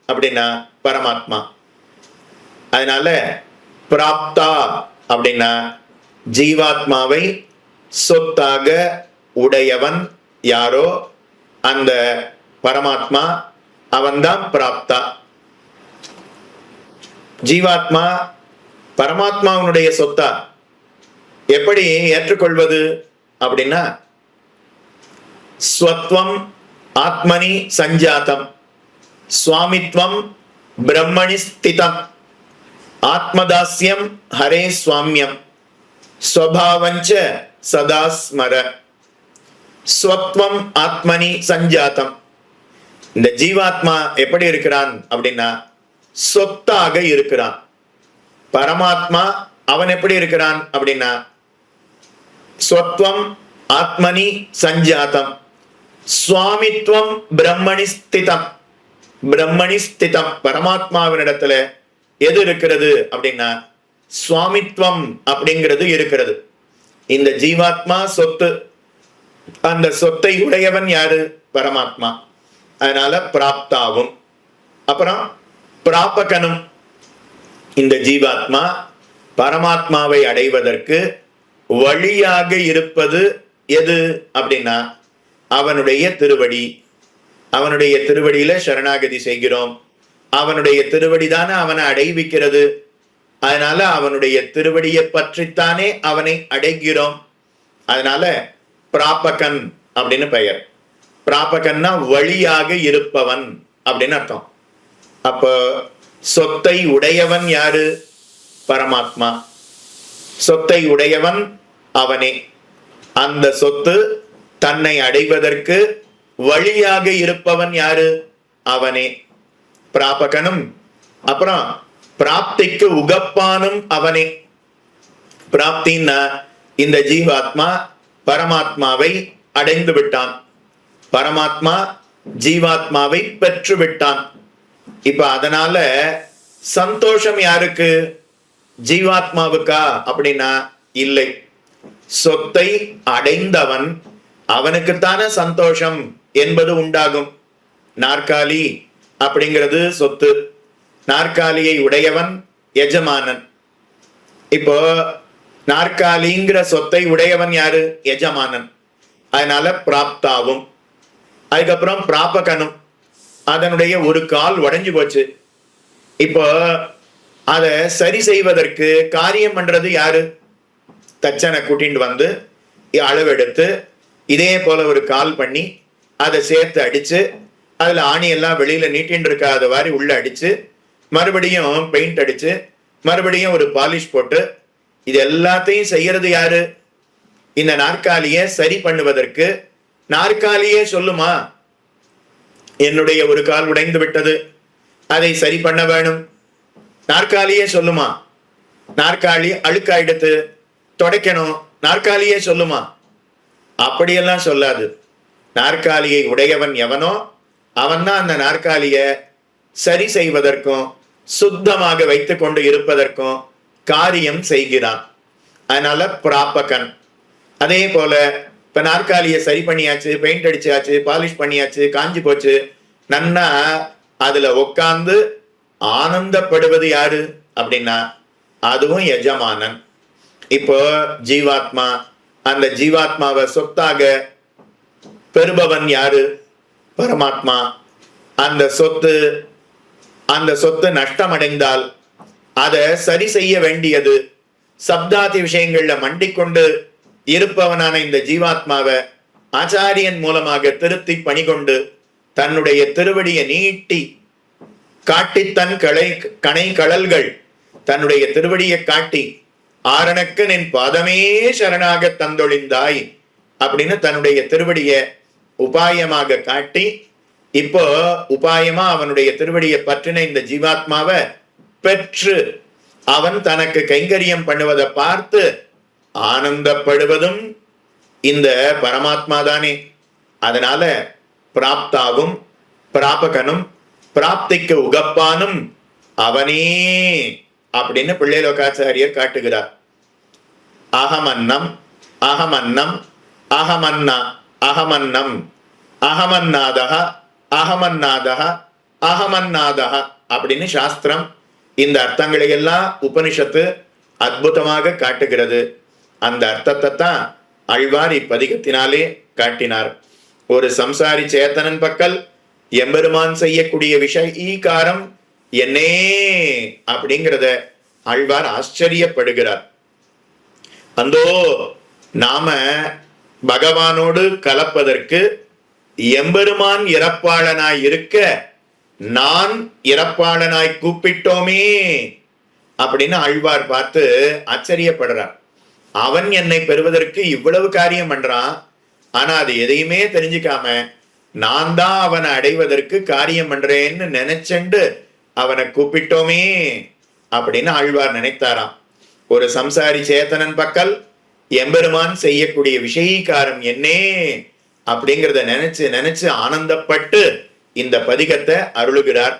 அப்படின்னா பரமாத்மா. அதனால பிராப்தா அப்படின்னா ஜீவாத்மாவை சொத்தாக உடையவன் யாரோ அந்த பரமாத்மா, அவன்தான் பிராப்தா. ஜீவாத்மா பரமாத்மாவுடைய சொத்தா எப்படி ஏற்றுக்கொள்வது அப்படின்னா, ஸ்வத்வம் ஆத்மனி சஞ்சாதம், சுவாமித்வம் பிரம்மணி ஸ்திதம், ஆத்மதாஸ்யம் ஹரே சுவாமியம், ஸ்வபாவஞ்ச சதா ஸ்மர. ஸ்வத்வம் ஆத்மனி சஞ்சாதம். இந்த ஜீவாத்மா எப்படி இருக்கிறான் அப்படின்னா சொத்தாக இருக்கிறான். பரமாத்மா அவன் எப்படி இருக்கிறான் அப்படின்னா ஸ்வத்வம் ஆத்மனி சஞ்சாதம், சுவாமித்வம் பிரம்மணி ஸ்திதம். பிரம்மணி ஸ்திதம் பரமாத்மாவினிடத்துல எது இருக்கிறது அப்படின்னா சுவாமித்வம் அப்படிங்கிறது இருக்கிறது. இந்த ஜீவாத்மா சொத்து, அந்த சொத்தை உடையவன் யாரு? பரமாத்மா. அதனால பிராப்தாவும் அப்புறம் பிராபகனும். இந்த ஜீவாத்மா பரமாத்மாவை அடைவதற்கு வழியாக இருப்பது எது அப்படின்னா அவனுடைய திருவடி. அவனுடைய திருவடியில சரணாகதி செய்கிறோம். அவனுடைய திருவடி தானே அவனை அடைவிக்கிறது. அதனால அவனுடைய திருவடியை பற்றித்தானே அவனை அடைகிறோம். அதனால பிராபகன் அப்படின்னு பெயர். பிராபகன்னா வழியாக இருப்பவன் அப்படின்னு அர்த்தம். அப்போ சொத்தை உடையவன் யாரு? பரமாத்மா. சொத்தை உடையவன் அவனே. அந்த சொத்து தன்னை அடைவதற்கு வழியாக இருப்பவன் யாரு? அவனே பிராபகனும். அப்புறம் பிராப்திக்கு உகப்பானும் அவனே. பிராப்தின்னா இந்த ஜீவாத்மா பரமாத்மாவை அடைந்து விட்டான், பரமாத்மா ஜீவாத்மாவை பெற்று விட்டான். இப்ப அதனால சந்தோஷம் யாருக்கு? ஜீவாத்மாவுக்கா அப்படின்னா இல்லை. சொத்தை அடைந்தவன் அவனுக்குத்தான சந்தோஷம் என்பது உண்டாகும். நாற்காலி அப்படிங்கிறது சொத்து, நாற்காலியை உடையவன் எஜமானன். இப்போ நாற்காலிங்கிற சொத்தை உடையவன் யாரு? எஜமானன். அதனால பிராப்தாவும். அதுக்கப்புறம் பிராபகனும். அதனுடைய ஒரு கால் உடைஞ்சு போச்சு. இப்போ அதை சரி செய்வதற்கு காரியம் பண்றது யாரு? தச்சனை கூட்டிட்டு வந்து அளவெடுத்து இதே போல ஒரு கால் பண்ணி அதை சேர்த்து அடிச்சு அதுல ஆணியெல்லாம் வெளியில நீட்டின்னு இருக்காத மாதிரி உள்ள அடிச்சு மறுபடியும் பெயிண்ட் அடிச்சு மறுபடியும் ஒரு பாலிஷ் போட்டு இது எல்லாத்தையும் செய்யறது யாரு? இந்த நாற்காலியை சரி பண்ணுவதற்கு நாற்காலியே சொல்லுமா, என்னுடைய ஒரு கால் உடைந்து விட்டது, அதை சரி பண்ண வேணும்? நாற்காலியே சொல்லுமா? நாற்காலி அழுக்காயிடுத்து துடைக்கணும், நாற்காலியே சொல்லுமா? அப்படியெல்லாம் சொல்லாது. நாற்காலியை உடையவன் எவனோ அவன் தான் அந்த நாற்காலிய சரி செய்வதற்கும் சுத்தமாக வைத்துக் கொண்டு இருப்பதற்கும் காரியம் செய்கிறான். அதனால பிராபகன். அதே போல இப்ப நாற்காலியை சரி பண்ணியாச்சு, பெயிண்ட் அடிச்சாச்சு, பாலிஷ் பண்ணியாச்சு, காஞ்சி போச்சு, நன்னா அதுல உட்கார்ந்து ஆனந்தப்படுவது யாரு அப்படின்னா அதுவும் எஜமானன். இப்போ ஜீவாத்மா, அந்த ஜீவாத்மாவை சொத்தாக பெறுபவன் யாரு? பரமாத்மா. அந்த சொத்து நஷ்டமடைந்தால் அதை சரி செய்ய வேண்டியது சப்தாதி விஷயங்கள்ல மண்டிக்கொண்டு இருப்பவனான இந்த ஜீவாத்மாவை ஆச்சாரியன் மூலமாக திருத்தி பணிகொண்டு தன்னுடைய திருவடியை நீட்டி காட்டி தன் கணை கடல்கள் தன்னுடைய திருவடியை காட்டி ஆரணக்கு நின் பாதமே சரணாக தந்தொழிந்தாய் அப்படின்னு தன்னுடைய திருவடியை உபாயமாக காட்டி இப்போ உபாயமா அவனுடைய திருவடியை பற்றின இந்த ஜீவாத்மாவை பெற்று அவன் தனக்கு கைங்கரியம் பண்ணுவதை பார்த்து ஆனந்தப்படுவதும் இந்த பரமாத்மா தானே. அதனால பிராப்தாவும் பிராபகனும் பிராப்திக்கு உகப்பானும் அவனே அப்படின்னு பிள்ளைலோகாச்சாரியர் காட்டுகிறார். அகமன்னம் அகமன்னம் அகமன்னா அகமன்னம் அகமன்னாதக அகமன்னாதக அகமன்னாதக அப்படின்னு சாஸ்திரம் இந்த அர்த்தங்களை எல்லாம் உபனிஷத்து அற்புதமாக காட்டுகிறது. அந்த அர்த்தத்தை தான் ஆழ்வார் இப்பதிகத்தினாலே காட்டினார். ஒரு சம்சாரி சேத்தனன் பக்கல் எம்பெருமான் செய்யக்கூடிய விஷயீகாரம் என்னே அப்படிங்கிறத ஆழ்வார் ஆச்சரியப்படுகிறார். அந்தோ நாம பகவானோடு கலப்பதற்கு எம்பெருமான் இறப்பாளனாய் இருக்க நான் இறப்பாளனாய் கூப்பிட்டோமே அப்படின்னு ஆழ்வார் பார்த்து ஆச்சரியப்படுறார். அவன் என்னை பெறுவதற்கு இவ்வளவு காரியம் பண்றான், ஆனா அது எதையுமே தெரிஞ்சுக்காம நான் தான் அவனை அடைவதற்கு காரியம் பண்றேன்னு நினைச்சண்டு அவனை கூப்பிட்டோமே அப்படின்னு ஆழ்வார் நினைத்தாராம். ஒரு சம்சாரி சேத்தனன் பக்கல் எம்பெருமான் செய்யக்கூடிய விஷயீகாரம் என்னே அப்படிங்கிறத நினைச்சு நினைச்சு ஆனந்தப்பட்டு இந்த பதிகத்தை அருளுகிறார்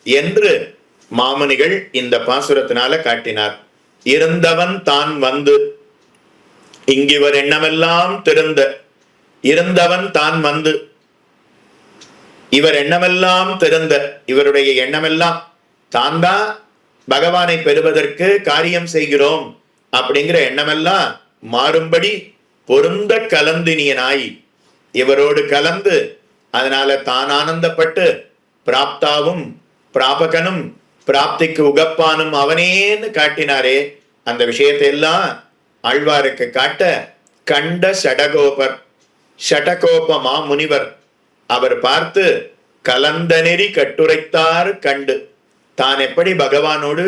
என்று மாமுனிகள் இந்த பாசுரத்தினால காட்டினார். இருந்தவன் தான் வந்து இங்கிவர் எண்ணமெல்லாம் திருந்த, இருந்தவன் தான் வந்து இவர் எண்ணமெல்லாம் திருந்த, இவருடைய எண்ணமெல்லாம் தான் தான் பகவானை பெறுவதற்கு காரியம் செய்கிறோம் அப்படிங்கிற எண்ணமெல்லாம் மாறும்படி பொருந்த கலந்தினியனாய் இவரோடு கலந்து அதனால தான் ஆனந்தப்பட்டு பிராப்தாவும் பிராபகனும் பிராப்திக்கு உகப்பானும் அவனேன்னு காட்டினாரே. அந்த விஷயத்தை எல்லாம் ஆழ்வாருக்கு காட்ட கண்ட ஷடகோபர் ஷடகோப மா முனிவர் அவர் பார்த்து கலந்த நெறி கட்டுரைத்தார் கண்டு. தான் எப்படி பகவானோடு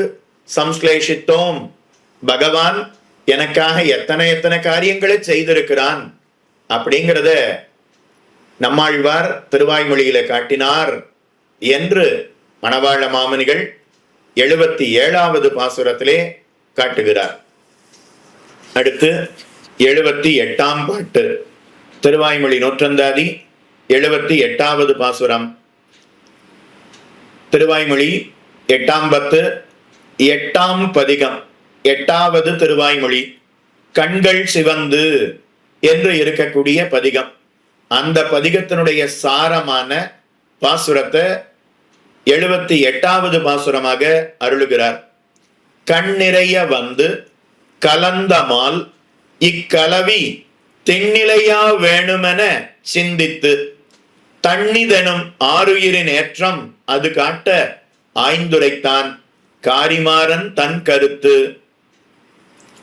சம்ஸ்லேஷித்தோம், பகவான் எனக்காக எத்தனை எத்தனை காரியங்களை செய்திருக்கிறான் அப்படிங்கிறத நம்மாழ்வார் திருவாய்மொழியில காட்டினார் என்று மணவாள மாமனிகள் 77வது பாசுரத்திலே காட்டுகிறார். அடுத்து 78ஆம் பாட்டு, திருவாய்மொழி நூற்றந்தாதி 78வது பாசுரம். திருவாய்மொழி 8ஆம் பத்து 8ஆம் பதிகம், 8வது திருவாய்மொழி. கண்கள் சிவந்து என்று இருக்கக்கூடிய பதிகம். அந்த பதிகத்தினுடைய சாரமான பாசுரத்தை 78வது பாசுரமாக அருளுகிறார். கண் நிறைய வந்து கலந்தமால் இக்கலவி தென்னிலையா வேணுமென சிந்தித்து தன்னிதெனும் ஆருயிரின் ஏற்றம் அது காட்ட ஆய்ந்துரைத்தான் காரிமாறன் தன் கருத்து.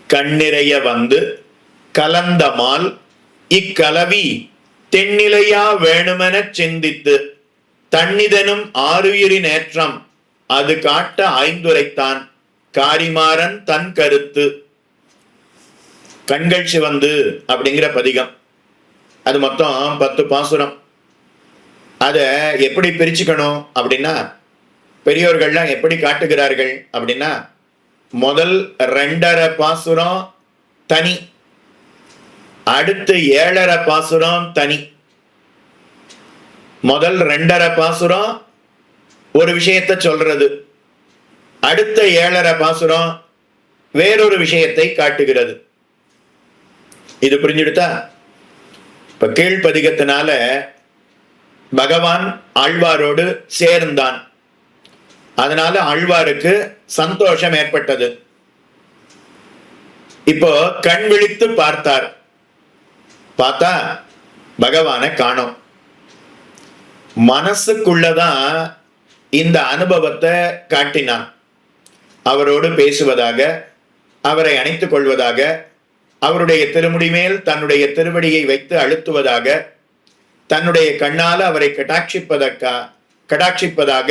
கண்ணிறைய வந்து கலந்தமால் இக்கலவி தென்னிலையா வேணுமென சிந்தித்து தன்னிதனும் ஆருயிரின் ஏற்றம் அது காட்ட ஆய்ந்துரைத்தான் காரிமாறன் தன் கருத்து. கண்கள் சிவந்து அப்படிங்கிற பதிகம். அது மொத்தம் 10 பாசுரம். அத எப்படி பிரிச்சுக்கணும் அப்படின்னா, பெரியோர்கள்லாம் எப்படி காட்டுகிறார்கள் அப்படின்னா, முதல் 2.5 பாசுரம் தனி, அடுத்து 7.5 பாசுரம் தனி. முதல் 2.5 பாசுரம் ஒரு விஷயத்தை சொல்றது, அடுத்த 7.5 பாசுரம் வேறொரு விஷயத்தை காட்டுகிறது. இது புரிஞ்சுடுத்தா? இப்ப கீழ்ப்பதிகத்தினால பகவான் ஆழ்வாரோடு சேர்ந்தான், அதனால ஆழ்வாருக்கு சந்தோஷம் ஏற்பட்டது. இப்போ கண் விழித்து பார்த்தார், பார்த்தா பகவானை காணோம். மனசுக்குள்ளதான் இந்த அனுபவத்தை காட்டினான். அவரோடு பேசுவதாக, அவரை அணைத்துக் கொள்வதாக, அவருடைய திருமுடி மேல் தன்னுடைய திருவடியை வைத்து அழுத்துவதாக, தன்னுடைய கண்ணால அவரை கடாட்சிப்பதாக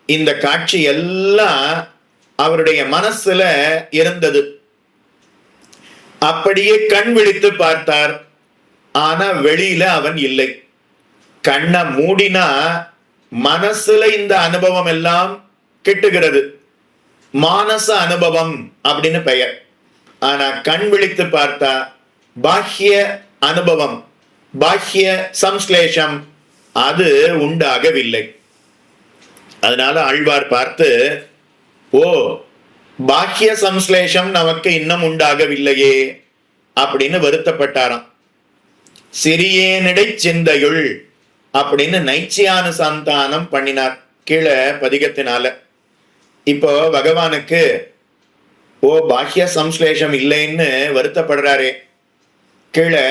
இந்த காட்சி எல்லாம் அவருடைய மனசுல இருந்தது. அப்படியே கண் விழித்து பார்த்தார். ஆனா வெளியில அவன் இல்லை. கண்ணை மூடினா மனசுல இந்த அனுபவம் எல்லாம் கிட்டுகிறது. மானச அனுபவம் அப்படின்னு பெயர். ஆனா கண் விழித்து பார்த்தா பாஹ்ய அனுபவம், பாஹ்ய சம்ஸ்லேஷம் அது உண்டாகவில்லை. அதனால ஆழ்வார் பார்த்து, ஓ பாஹ்ய சம்ஸ்லேஷம் நமக்கு இன்னும் உண்டாகவில்லையே அப்படின்னு வருத்தப்பட்டாராம். சிறியேனிடை சிந்தையுள் அப்படின்னு நைச்சியானுசந்தானம் பண்ணினார் கீழே பதிகத்தினால. இப்போ பகவானுக்கு ஓ பாஹ்ய சம்ஸ்லேஷம் இல்லைன்னு வருத்தப்படுறாரே. கீழே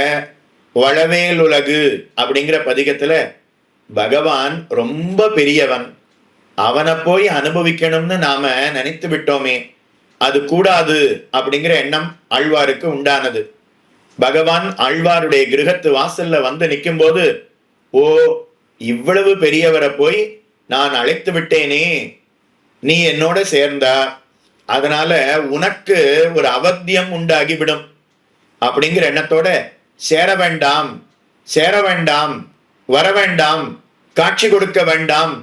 வளவேலுலகு அப்படிங்கிற பதிகத்துல பகவான் ரொம்ப பெரியவன், அவனை போய் அனுபவிக்கணும்னு நாம நினைத்து விட்டோமே, அது கூடாது அப்படிங்கிற எண்ணம் ஆழ்வாருக்கு உண்டானது. பகவான் ஆழ்வாருடைய கிரகத்து வாசல்ல வந்து நிற்கும் போது, ஓ இவ்வளவு பெரியவரை போய் நான் அழைத்து விட்டேனே, நீ என்னோட சேர்ந்தா, அதனால உனக்கு ஒரு அவத்தியம் உண்டாகிவிடும் அப்படிங்கிற எண்ணத்தோட சேர வேண்டாம், சேர வேண்டாம், வர வேண்டாம், காட்சி கொடுக்க வேண்டாம்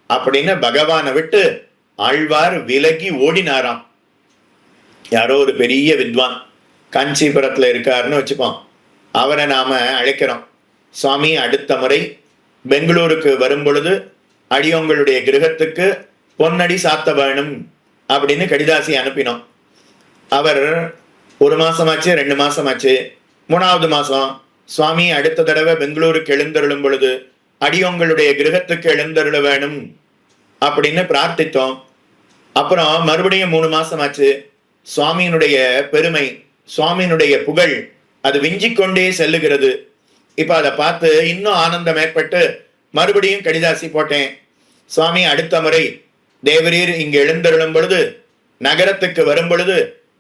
அப்படின்னு பகவானை விட்டு ஆழ்வார் விலகி ஓடினாராம். யாரோ ஒரு பெரிய வித்வான் காஞ்சிபுரத்துல இருக்காருன்னு வச்சுப்போம், அவரை நாம அழைக்கிறோம், சுவாமி அடுத்த முறை பெங்களூருக்கு வரும் பொழுது அடியோங்களுடைய கிரகத்துக்கு பொன்னடி சாத்த வேணும் அப்படின்னு கடிதாசி அனுப்பினோம். அவர் 1 மாசமாச்சு, 2 மாசமாச்சு, 3வது மாசம் சுவாமி அடுத்த தடவை பெங்களூருக்கு எழுந்தருளும் பொழுது அடியோங்களுடைய கிரகத்துக்கு எழுந்தருள வேணும் அப்படின்னு பிரார்த்தித்தோம். அப்புறம் மறுபடியும் 3 மாசமாச்சு. சுவாமியினுடைய பெருமை, சுவாமியினுடைய புகழ் அது விஞ்சிக்கொண்டே செல்லுகிறது. இப்ப அதை பார்த்து இன்னும் ஆனந்தம் ஏற்பட்டு மறுபடியும் கடிதாசி போட்டேன், சுவாமி அடுத்த முறை தேவரீர் இங்கு எழுந்தருளும் பொழுது, நகரத்துக்கு வரும் பொழுது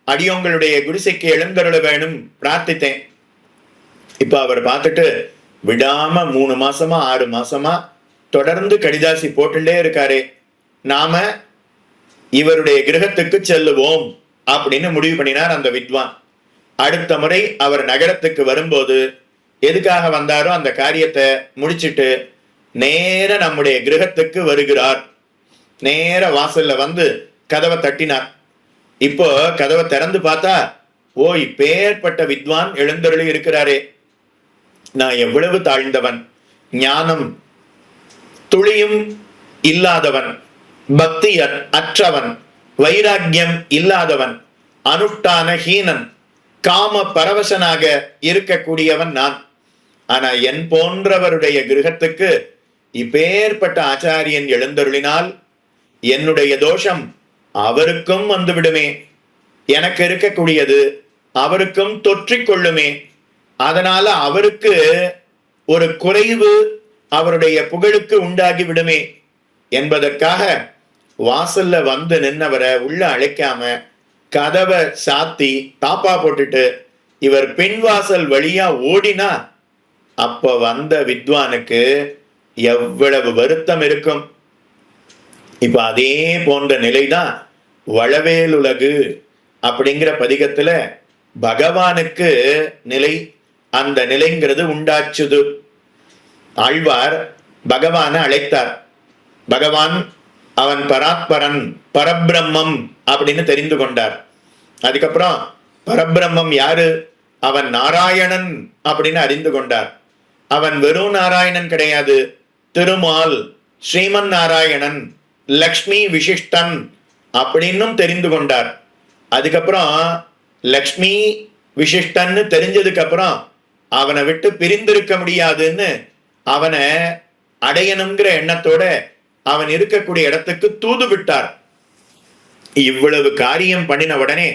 அடியோங்களுடைய குடிசைக்கு எழுந்தருள வேணும் பிரார்த்தித்தேன். இப்ப அவர் பார்த்துட்டு விடாம 3 மாசமா 6 மாசமா தொடர்ந்து கடிதாசி போட்டுட்டே இருக்காரே, நாம இவருடைய கிரகத்துக்கு செல்லுவோம் அப்படின்னு முடிவு பண்ணினார் அந்த வித்வான். அடுத்த முறை அவர் நகரத்துக்கு வரும்போது எதுக்காக வந்தாரோ அந்த காரியத்தை முடிச்சிட்டு நேர நம்முடைய கிரகத்துக்கு வருகிறார். நேர வாசல்ல வந்து கதவை தட்டினார். இப்போ கதவை திறந்து பார்த்தா, ஓ, இப்பேற்பட்ட வித்வான் எழுந்தருளி இருக்கிறாரே, நான் எவ்வளவு தாழ்ந்தவன், ஞானம் துளியும் இல்லாதவன், பக்தி அற்றவன், வைராக்கியம் இல்லாதவன், அனுஷ்டான ஹீனன், காம பரவசனாக இருக்கக்கூடியவன் நான். ஆனா என் போன்றவருடைய கிரகத்துக்கு இப்பேற்பட்ட ஆச்சாரியன் எழுந்தருளினால் என்னுடைய தோஷம் அவருக்கும் வந்துவிடுமே, எனக்கு இருக்கக்கூடியது அவருக்கும் தொற்றிக் கொள்ளுமே, அதனால அவருக்கு ஒரு குறைவு அவருடைய புகழுக்கு உண்டாகி விடுமே என்பதற்காக வாசல்ல வந்து நின்னவரை உள்ள அழைக்காம கதவை சாத்தி தாப்பா போட்டுட்டு இவர் பின்வாசல் வழியா ஓடினா அப்ப வந்த வித்வானுக்கு எவ்வளவு வருத்தம் இருக்கும். இப்ப அதே போன்ற நிலைதான் வளவேலுலகு அப்படிங்கிற பதிகத்துல பகவானுக்கு நிலை, அந்த நிலைங்கிறது உண்டாச்சுது. ஆழ்வார் பகவானை அழைத்தார். பகவான் அவன் பராத்பரன், பரபிரம்மம் அப்படின்னு தெரிந்து கொண்டார். அதுக்கப்புறம் பரபிரம்மம் யாரு, அவன் நாராயணன் அப்படின்னு அறிந்து கொண்டார். அவன் வெறும் நாராயணன் கிடையாது, திருமால், ஸ்ரீமன் நாராயணன், லக்ஷ்மி விசிஷ்டன் அப்படின்னும் தெரிந்து கொண்டார். அதுக்கப்புறம் லக்ஷ்மி விசிஷ்டன்னு தெரிஞ்சதுக்கு அப்புறம் அவனை விட்டு பிரிந்திருக்க முடியாதுன்னு அவனை அடையணுங்கிற எண்ணத்தோட அவன் இருக்கக்கூடிய இடத்துக்கு தூது விட்டார். இவ்வளவு காரியம் பண்ணின உடனே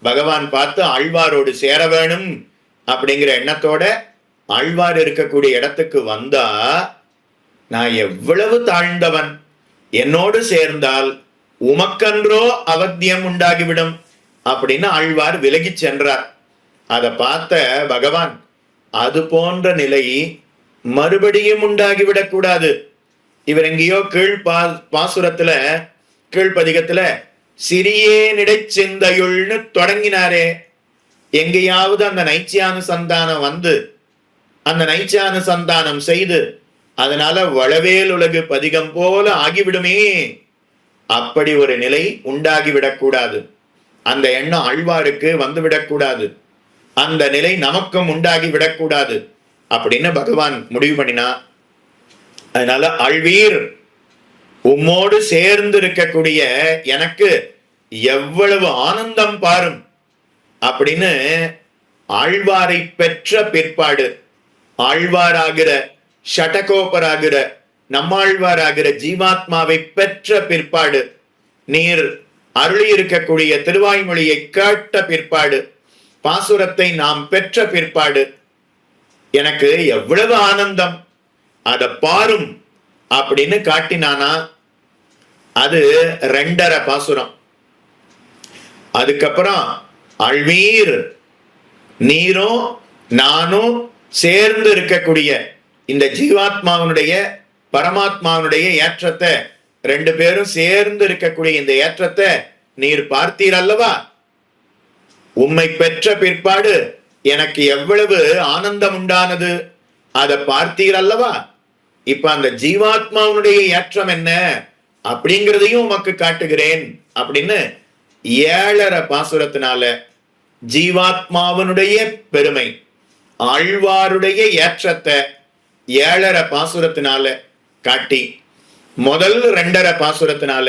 பகவான் பார்த்து ஆழ்வாரோடு சேர வேணும் அப்படிங்கிற எண்ணத்தோட ஆழ்வார் இருக்கக்கூடிய இடத்துக்கு வந்தா, நான் எவ்வளவு தாழ்ந்தவன், என்னோடு சேர்ந்தால் உமக்கன்றோ அவத்தியம் உண்டாகிவிடும் அப்படின்னு ஆழ்வார் விலகி சென்றார். அதை பார்த்த பகவான், அது போன்ற நிலை மறுபடியும் உண்டாகிவிடக் கூடாது. இவர் எங்கேயோ பாசுரத்துல கீழ்பதிகத்துல சிறியே நிடை சிந்தையுள்னு தொடங்கினாரே, எங்கேயாவது அந்த நைச்சியானுசந்தானம் வந்து அந்த நைச்சியானுசந்தானம் செய்து அதனால வளவேலுலகு பதிகம் போல ஆகிவிடுமே, அப்படி ஒரு நிலை உண்டாகிவிடக்கூடாது. அந்த எண்ணம் ஆழ்வாருக்கு வந்துவிடக்கூடாது, அந்த நிலை நமக்கும் உண்டாகி விடக்கூடாது அப்படின்னு பகவான் முடிவு பண்ணினா. அதனால ஆழ்வீர், உம்மோடு சேர்ந்து இருக்கக்கூடிய எனக்கு எவ்வளவு ஆனந்தம் பாரும் அப்படின்னு ஆழ்வாரை பெற்ற பிற்பாடு, ஆழ்வாராகிற ஷடகோபராகிற நம்மாழ்வாராகிற ஜீவாத்மாவை பெற்ற பிற்பாடு, நீர் அருளி இருக்கக்கூடிய திருவாய்மொழியை கேட்ட பிற்பாடு, பாசுரத்தை நாம் பெற்ற பிற்பாடு எனக்கு எவ்வளவு ஆனந்தம், அத பாரும் அப்படின்னு காட்டினானா. அது 2.5 பாசுரம். அதுக்கப்புறம் ஆழ்வீர், நீரும் நானும் சேர்ந்து இருக்கக்கூடிய இந்த ஜீவாத்மாவனுடைய பரமாத்மாவனுடைய ஏற்றத்தை, 2 பேரும் சேர்ந்து இருக்கக்கூடிய இந்த ஏற்றத்தை நீர் பார்த்தீர் அல்லவா, உம்மை பெற்ற பிற்பாடு எனக்கு எவ்வளவு ஆனந்தம் உண்டானது அதை பார்த்தீர் அல்லவா. இப்ப அந்த ஜீவாத்மாவனுடைய ஏற்றம் என்ன அப்படிங்கிறதையும் உமக்கு காட்டுகிறேன் அப்படின்னு 7.5 பாசுரத்தினால ஜீவாத்மாவனுடைய பெருமை, ஆழ்வாருடைய ஏற்றத்தை 7.5 பாசுரத்தினால காட்டி, முதல் 2.5 பாசுரத்தினால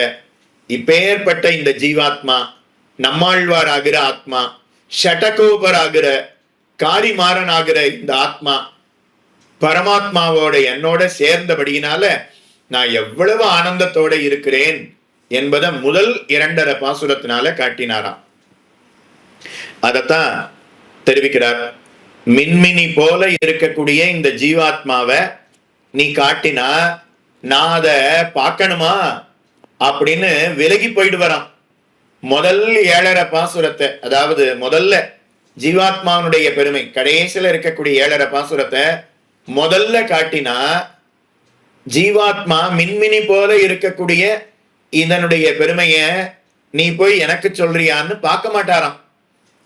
இப்பேற்பட்ட இந்த ஜீவாத்மா, நம்மாழ்வார் ஆகிற ஆத்மா, ஷடகோபர் ஆகிற காரிமாறன் ஆகிற இந்த ஆத்மா பரமாத்மாவோட என்னோட சேர்ந்தபடியினால நான் எவ்வளவு ஆனந்தத்தோட இருக்கிறேன் என்பதை முதல் 2.5 பாசுரத்தினால காட்டினாராம். அதத்தான் தெரிவிக்கிறார். மின்மினி போல இருக்கக்கூடிய இந்த ஜீவாத்மாவை நீ காட்டினா நான் அதை பார்க்கணுமா அப்படின்னு விலகி போயிட்டு வரான். முதல் 7.5 பாசுரத்தை, அதாவது முதல்ல ஜீவாத்மாவனுடைய பெருமை, கடைசியில இருக்கக்கூடிய 7.5 பாசுரத்தை முதல்ல காட்டினா ஜீவாத்மா மின்மினி போல இருக்கக்கூடிய இதனுடைய பெருமைய நீ போய் எனக்கு சொல்றியான்னு பார்க்க மாட்டாராம்.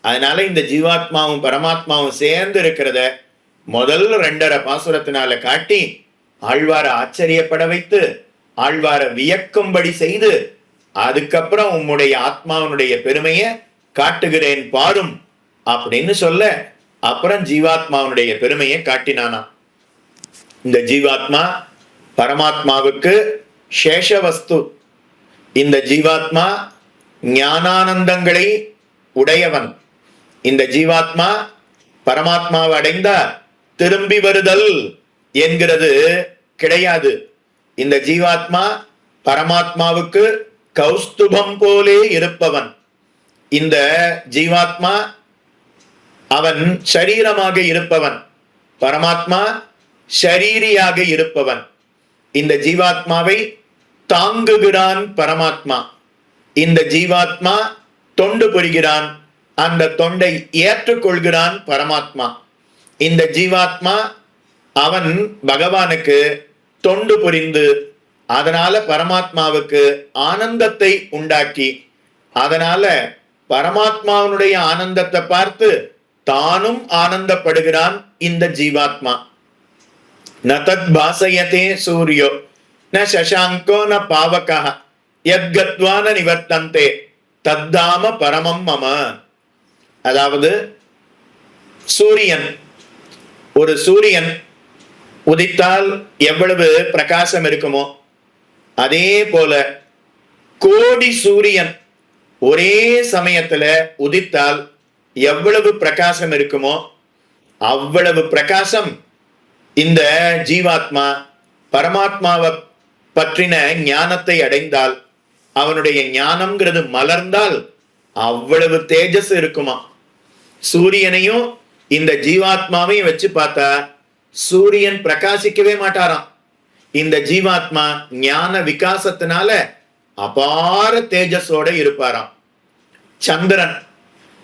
அதனால இந்த ஜீவாத்மாவும் பரமாத்மாவும் சேர்ந்து இருக்கிறத முதல் 2.5 பாசுரத்தினால காட்டி ஆழ்வார ஆச்சரியப்பட வைத்து ஆழ்வார வியக்கும்படி செய்து அதுக்கப்புறம் உம்முடைய ஆத்மாவனுடைய பெருமைய காட்டுகிறேன் பாரும் அப்படின்னு சொல்ல அப்புறம் ஜீவாத்மாவனுடைய பெருமையை காட்டினானா. இந்த ஜீவாத்மா பரமாத்மாவுக்கு சேஷவஸ்து. இந்த ஜீவாத்மா ஞானானந்தங்களை உடையவன். இந்த ஜீவாத்மா பரமாத்மாவை அடைந்தா திரும்பி வருதல் என்கிறது கிடையாது. இந்த ஜீவாத்மா பரமாத்மாவுக்கு கௌஸ்துபம் போலே இருப்பவன். இந்த ஜீவாத்மா அவன் ஷரீரமாக இருப்பவன், பரமாத்மா ஷரீரியாக இருப்பவன். இந்த ஜீவாத்மாவை தாங்குகிறான் பரமாத்மா. இந்த ஜீவாத்மா தொண்டு புரிகிறான், அந்த தொண்டை ஏற்றுக்கொள்கிறான் பரமாத்மா. இந்த ஜீவாத்மா அவன் பகவானுக்கு தொண்டு புரிந்து அதனால பரமாத்மாவுக்கு ஆனந்தத்தை உண்டாக்கி அதனால பரமாத்மாவுடைய ஆனந்தத்தை பார்த்து தானும் ஆனந்தப்படுகிறான் இந்த ஜீவாத்மா. நதத் பாசயதே சூரியோ ந சசாங்கோ ந பாவகः யத்கத்வா ந நிவர்த்தந்தே தத்தாம பரமம் மம. அதாவது சூரியன், ஒரு சூரியன் உதித்தால் எவ்வளவு பிரகாசம் இருக்குமோ அதே போல கோடி சூரியன் ஒரே சமயத்துல உதித்தால் எவ்வளவு பிரகாசம் இருக்குமோ அவ்வளவு பிரகாசம் இந்த ஜீவாத்மா பரமாத்மாவை பற்றின ஞானத்தை அடைந்தால், அவனுடைய ஞானம்ங்கிறது மலர்ந்தால் அவ்வளவு தேஜஸ் இருக்குமா. சூரியனையும் இந்த ஜீவாத்மாவையும் வச்சு பார்த்தா சூரியன் பிரகாசிக்கவே மாட்டாராம். இந்த ஜீவாத்மா ஞான விகாசத்தினால அபார தேஜஸோட இருப்பாராம். சந்திரன்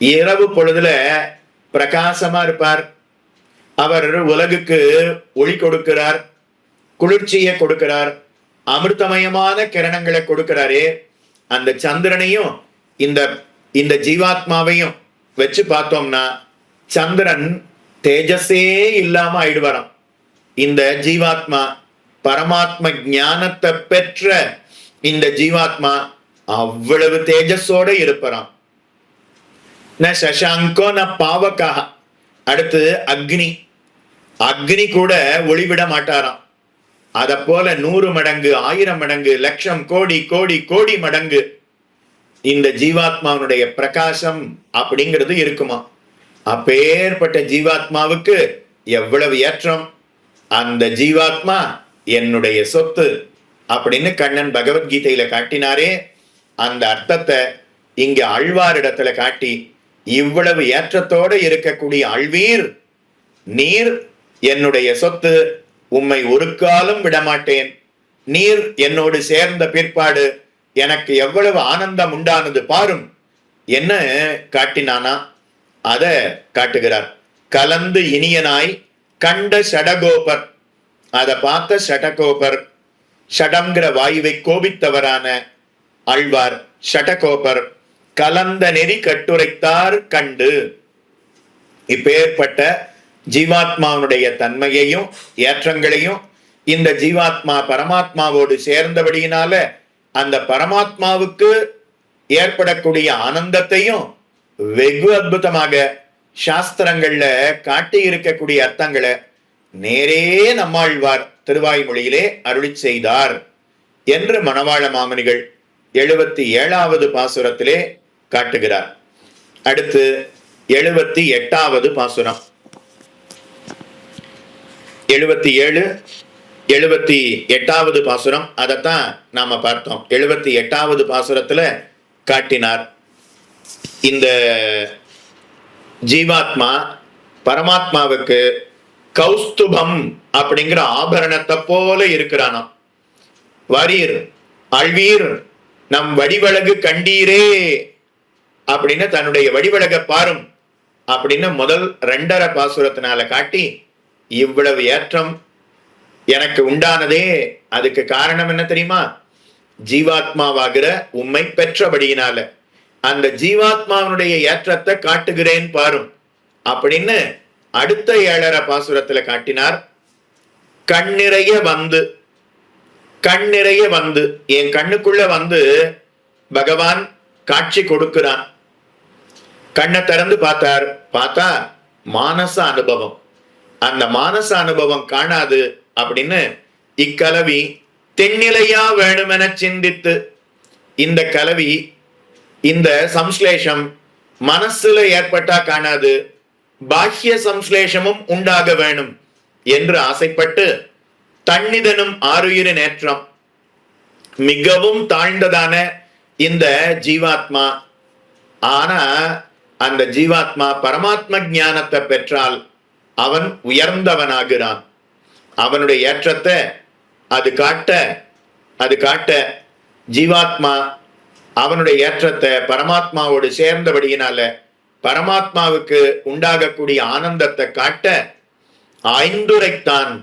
இரவு பொழுதுல பிரகாசமா இருப்பார். அவர் உலகுக்கு ஒளி கொடுக்கிறார், குளிர்ச்சியை கொடுக்கிறார், அமிர்தமயமான கிரணங்களை கொடுக்கிறாரே. அந்த சந்திரனையும் இந்த ஜீவாத்மாவையும் வச்சு பார்த்தோம்னா சந்திரன் தேஜஸே இல்லாம ஆயிடுவாராம். இந்த ஜீவாத்மா பரமாத்ம ஞானத்தை பெற்ற இந்த ஜீவாத்மா அவ்வளவு தேஜஸோட இருப்பாராம். ந சசாங்கோ ந பாவகா. அடுத்து அக்னி. அக்னி கூட ஒளிவிட மாட்டாராம். அத போல 100 மடங்கு 1000 மடங்கு லட்சம் கோடி கோடி கோடி மடங்கு இந்த ஜீவாத்மாவுடைய பிரகாசம் அப்படிங்கிறது இருக்குமா. அப்பேற்பட்ட ஜீவாத்மாவுக்கு எவ்வளவு ஏற்றம். அந்த ஜீவாத்மா என்னுடைய சொத்து அப்படின்னு கண்ணன் பகவத்கீதையில காட்டினாரே, அந்த அர்த்தத்தை இங்க ஆழ்வாரிடத்துல காட்டி இவ்வளவு ஏற்றத்தோட இருக்கக்கூடிய ஆழ்வீர், நீர் என்னுடைய சொத்து, உம்மை ஒரு காலம் விடமாட்டேன், நீர் என்னோடு சேர்ந்த பிற்பாடு எனக்கு எவ்வளவு ஆனந்தம் உண்டானது பாரும் என்ன காட்டினானா அத காட்டுகிறார். கலந்து இனியனாய் கண்ட ஷடகோபர். அதை பார்த்த ஷடகோபர், ஷடங்கிற வாயுவை கோபித்தவரான ஆழ்வார் ஷடகோபர் கலந்த நெறி கட்டுரைத்தார் கண்டு. இப்பேற்பட்ட ஜீவாத்மாவுடைய தன்மையையும் ஏற்றங்களையும் இந்த ஜீவாத்மா பரமாத்மாவோடு சேர்ந்தபடியினால அந்த பரமாத்மாவுக்கு ஏற்படக்கூடிய ஆனந்தத்தையும் வெகு அற்புதமாக சாஸ்திரங்கள்ல காட்டி இருக்கக்கூடிய அர்த்தங்களை நேரே நம்மாழ்வார் திருவாய்மொழியிலே அருளி செய்தார் என்று மணவாள மாமனிகள் 77வது பாசுரத்திலே காட்டுகிறார். அடுத்து 78வது பாசுரம். 77 78வது பாசுரம் அதைத்தான் நாம பார்த்தோம். 78வது பாசுரத்துல காட்டினார். இந்த ஜீவாத்மா பரமாத்மாவுக்கு கௌஸ்துபம் அப்படிங்கிற ஆபரணத்தை போல இருக்கிறானாம். வரீர் அழ்வீர் நம் வடிவழகு கண்டீரே அப்படின்னு தன்னுடைய வடிவழக பாரும் அப்படின்னு முதல் 2.5 பாசுரத்தினால காட்டி இவ்வளவு ஏற்றம் எனக்கு உண்டானதே அதுக்கு காரணம் என்ன தெரியுமா? ஜீவாத்மாவாகிற உம்மை பெற்றபடியினால. அந்த ஜீவாத்மாவனுடைய ஏற்றத்தை காட்டுகிறேன் பாரும் அப்படின்னு அடுத்த 7.5 பாசுரத்துல காட்டினார். கண்ணிறைய வந்து, கண்ணிறைய வந்து, என் கண்ணுக்குள்ள வந்து பகவான் காட்சி கொடுக்கிறான். கண்ணை திறந்து பார்த்தார். பார்த்தா மானச அனுபவம். அந்த மானச அனுபவம் காணாது அப்படின்னு இக்கலவி தென்னிலையா வேணுமென சிந்தித்து, இந்த கலவி இந்த சம்ஸ்லேஷம் மனசுல ஏற்பட்டா காணாது, பாஹ்ய சம்ஸ்லேஷமும் உண்டாக வேணும் என்று ஆசைப்பட்டு தன்னிதனும் ஆருயிர் நேற்றம் மிகவும் தாழ்ந்ததான இந்த ஜீவாத்மா. ஆனா அந்த ஜீவாத்மா பரமாத்ம ஞானத்தை பெற்றால் அவன் உயர்ந்தவனாகிறான். அவனுடைய ஏற்றத்தை அது காட்ட ஜீவாத்மா அவனுடைய ஏற்றத்தை பரமாத்மாவோடு சேர்ந்தபடியினால பரமாத்மாவுக்கு உண்டாகக்கூடிய ஆனந்தத்தை காட்ட ஆய்ந்துரைத்தான்.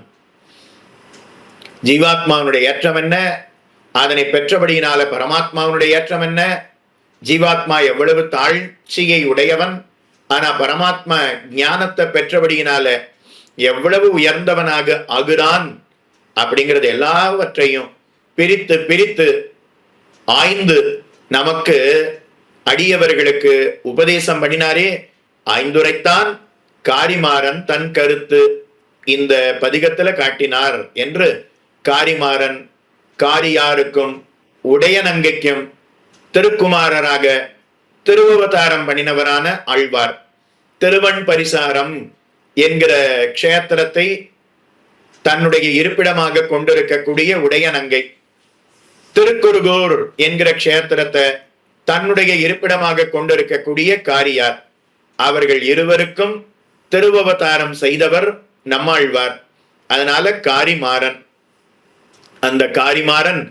ஜீவாத்மாவுடைய ஏற்றம் என்ன, அதனை பெற்றபடியினால பரமாத்மாவுடைய ஏற்றம் என்ன, ஜீவாத்மா எவ்வளவு தாழ்ச்சியை உடையவன், ஆனா பரமாத்மா ஞானத்தை பெற்றபடியினால எவ்வளவு உயர்ந்தவனாக ஆகுறான் அப்படிங்கிறது எல்லாவற்றையும் பிரித்து பிரித்து ஆய்ந்து நமக்கு அடியவர்களுக்கு உபதேசம் பண்ணினாரே. ஆய்ந்துரைத்தான் காரிமாறன் தன் கருத்து இந்த பதிகத்துல காட்டினார் என்று காரிமாறன் காரியாருக்கும் உடையநங்கைக்கும் திருக்குமாரராக திருவவதாரம் பண்ணினவரான ஆழ்வார், திருவன் பரிசாரம் என்கிற க்ஷேத்திரத்தை தன்னுடைய இருப்பிடமாக கொண்டிருக்கக்கூடிய உடையநங்கை, திருக்குறுகூர் என்கிற க்ஷேத்திரத்தை தன்னுடைய இருப்பிடமாக கொண்டிருக்கக்கூடிய காரியார், அவர்கள் இருவருக்கும் திருவவதாரம் செய்தவர் நம்மாழ்வார். அதனால காரிமாறன். அந்த காரிமாறன்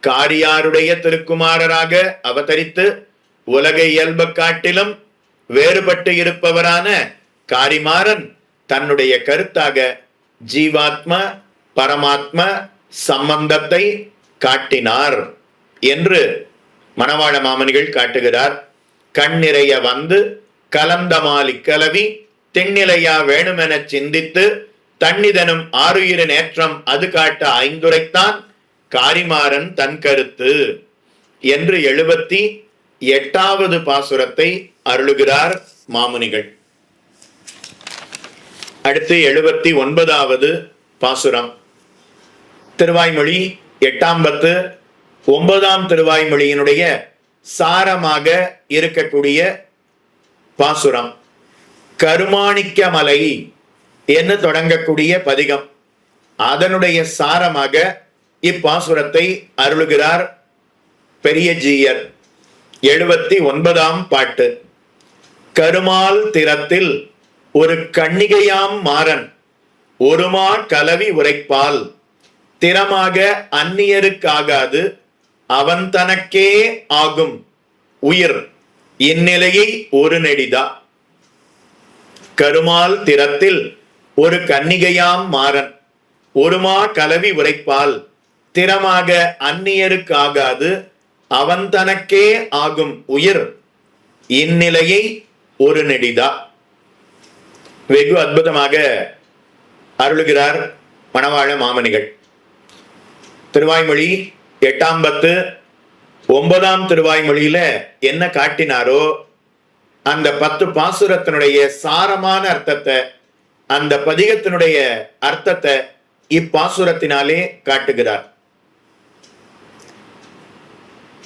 காரியாருடைய திருக்குமாரராக அவதரித்து உலக இயல்பு காட்டிலும் வேறுபட்டு இருப்பவரான காரிமாறன் தன்னுடைய கருத்தாக ஜீவாத்மா பரமாத்ம சம்பந்தத்தை காட்டினார் என்று மணவாள மாமனிகள் காட்டுகிறார். கண்ணிறைய வந்து கலந்தமாலி கலவி தென்னிலையா வேணுமென சிந்தித்து தன்னிதனும் ஆருயிர் நேற்றம் அது காட்ட ஐந்துரைத்தான் காரிமாறன் தன் கருத்து என்று 78வது பாசுரத்தை அருளுகிறார் மாமுனிகள். அடுத்து 79வது பாசுரம். திருவாய்மொழி 8ஆம் பத்து 9ஆம் திருவாய்மொழியினுடைய சாரமாக இருக்கக்கூடிய பாசுரம். கருமாணிக்கமலை என்று தொடங்கக்கூடிய பதிகம். அதனுடைய சாரமாக இப்பாசுரத்தை அருளுகிறார் பெரிய ஜீயர். 79ஆம் பாட்டு. கருமால் திறத்தில் ஒரு கன்னிகையாம் மாறன் ஒருமா கலவி உரைப்பால் திறமாக அந்நியருக்காகாது அவன் தனக்கே ஆகும் உயிர் இந்நிலையை ஒரு நெடிதா. கருமால் திறத்தில் ஒரு கன்னிகையாம் மாறன் ஒருமா கலவி உரைப்பால் திறமாக அந்நியருக்காகாது அவன் தனக்கே ஆகும் உயிர் இந்நிலையை ஒரு நெடிதா. வெகு அற்புதமாக அருளுகிறார் மணவாள மாமனிகள். திருவாய்மொழி 8ஆம் பத்து 9ஆம் திருவாய்மொழியில என்ன காட்டினாரோ அந்த 10 பாசுரத்தினுடைய சாரமான அர்த்தத்தை, அந்த பதிகத்தினுடைய அர்த்தத்தை இப்பாசுரத்தினாலே காட்டுகிறார்.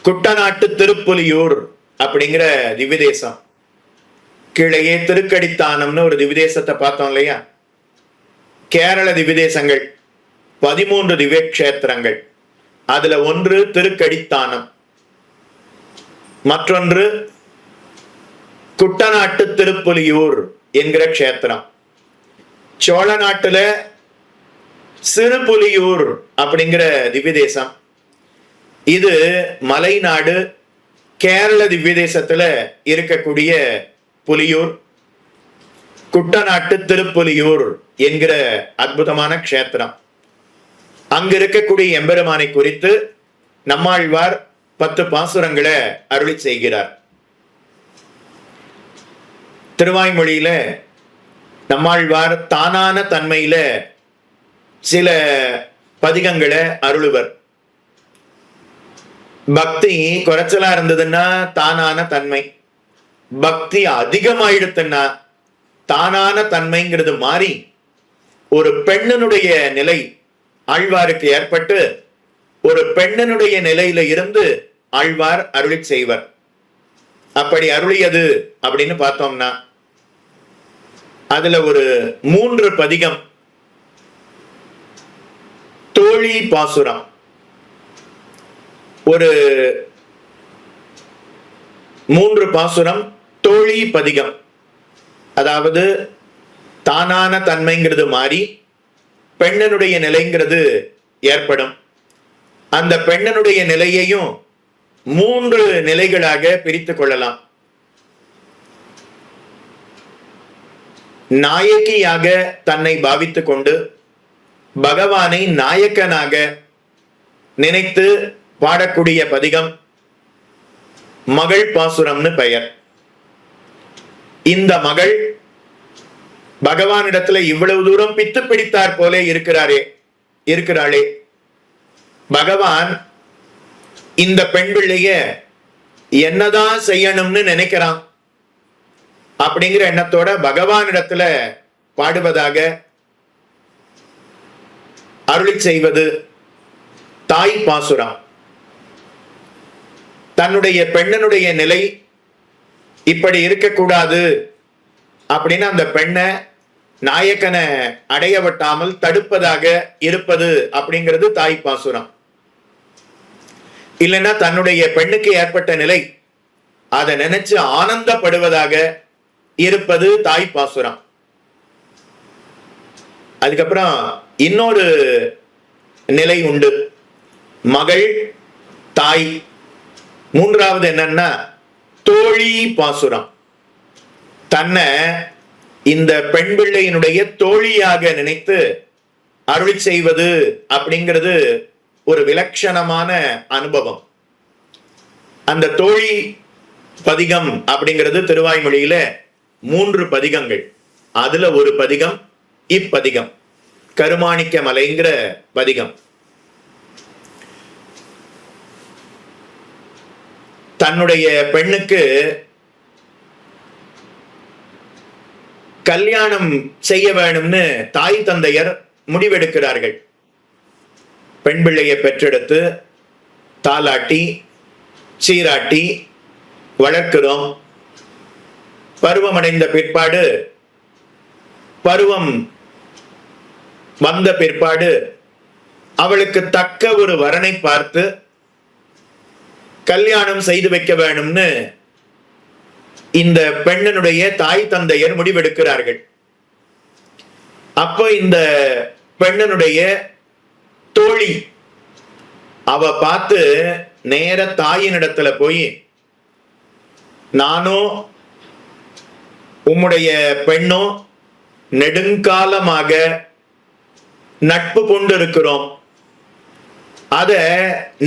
குட்டநாட்டு திருப்புலியூர் அப்படிங்கிற திவ்யதேசம், கீழே திருக்கடித்தானம்னு ஒரு திவ்யதேசத்தை பார்த்தோம் இல்லையா. கேரள திவ்யதேசங்கள் 13 திவ்ய கஷேத்திரங்கள். அதுல ஒன்று திருக்கடித்தானம், மற்றொன்று குட்டநாட்டு திருப்புலியூர் என்கிற கஷேத்திரம். சோழ நாட்டுல சிறுபுலியூர் அப்படிங்கிற திவ்யதேசம். இது மலைநாடு கேரள திவ்யதேசத்துல இருக்கக்கூடிய புலியூர். குட்டநாட்டு திருப்புலியூர் என்கிற அற்புதமான க்ஷேத்திரம். அங்க இருக்கக்கூடிய எம்பெருமானை குறித்து நம்மாழ்வார் 10 பாசுரங்களை அருளி செய்கிறார். திருவாய்மொழியில நம்மாழ்வார் தானான தன்மையில சில பதிகங்களை அருளுவர். பக்தி குறைச்சலா இருந்ததுன்னா தானான தன்மை, பக்தி அதிகமாயிடுத்துன்னா தானான தன்மைங்கிறது மாறி ஒரு பெண்ணனுடைய நிலை ஆழ்வாருக்கு ஏற்பட்டு ஒரு பெண்ணனுடைய நிலையில இருந்து ஆழ்வார் அருளி செய்வர். அப்படி அருளியது அப்படின்னு பார்த்தோம்னா அதுல ஒரு 3 பதிகம் தோழி பாசுரம், ஒரு 3 பாசுரம் தோழி பதிகம். அதாவது தானான தன்மைங்கிறது மாறி பெண்ணனுடைய நிலைங்கிறது ஏற்படும். அந்த பெண்ணனுடைய நிலையையும் 3 நிலைகளாக பிரித்துக் கொள்ளலாம். நாயகியாக தன்னை பாவித்துக் கொண்டு பகவானை நாயக்கனாக நினைத்து பாடக்கூடிய பதிகம் மகள் பாசுரம்னு பெயர். இந்த மகள் பகவானிடத்துல இவ்வளவு தூரம் பித்து பிடித்தார் போலே இருக்கிறாளே, பகவான் இந்த பெண் பிள்ளைய என்னதான் செய்யணும்னு நினைக்கிறான் அப்படிங்கிற எண்ணத்தோட பகவானிடத்துல பாடுவதாக அருளி செய்வது தாய் பாசுரம். தன்னுடைய பெண்ணனுடைய நிலை இப்படி இருக்கக்கூடாது அப்படின்னு அந்த பெண்ணை நாயக்கனை அடைய விட்டாமல் தடுப்பதாக இருப்பது அப்படிங்கிறது தாய் பாசுரம். இல்லைன்னா தன்னுடைய பெண்ணுக்கு ஏற்பட்ட நிலை அதை நினைச்சு ஆனந்தப்படுவதாக இருப்பது தாய் பாசுரம். அதுக்கப்புறம் இன்னொரு நிலை உண்டு, மகள், தாய். மூன்றாவது என்னன்னா தோழி பாசுரம். தன்னை இந்த பெண் பிள்ளையினுடைய தோழியாக நினைத்து அருளி செய்வது அப்படிங்கிறது ஒரு விலட்சணமான அனுபவம். அந்த தோழி பதிகம் அப்படிங்கிறது திருவாய்மொழியில 3 பதிகங்கள். அதுல ஒரு பதிகம் இப்பதிகம், கருமாணிக்க மலைங்கிற பதிகம். தன்னுடைய பெண்ணுக்கு கல்யாணம் செய்ய வேணும்னு தாய் தந்தையர் முடிவெடுக்கிறார்கள். பெண் பிள்ளையை பெற்றெடுத்து தாலாட்டி சீராட்டி வளர்க்கிறோம். பருவமடைந்த பிற்பாடு, பருவம் வந்த பிற்பாடு அவளுக்கு தக்க ஒரு வரனை பார்த்து கல்யாணம் செய்து வைக்க வேணும்னு இந்த பெண்ணனுடைய தாய் தந்தையர் முடிவெடுக்கிறார்கள். அப்போ இந்த பெண்ணனுடைய தோழி அவ பார்த்து நேர தாயினிடத்துல போய், நானும் உம்முடைய பெண்ணும் நெடுங்காலமாக நட்பு கொண்டு இருக்கிறோம், அத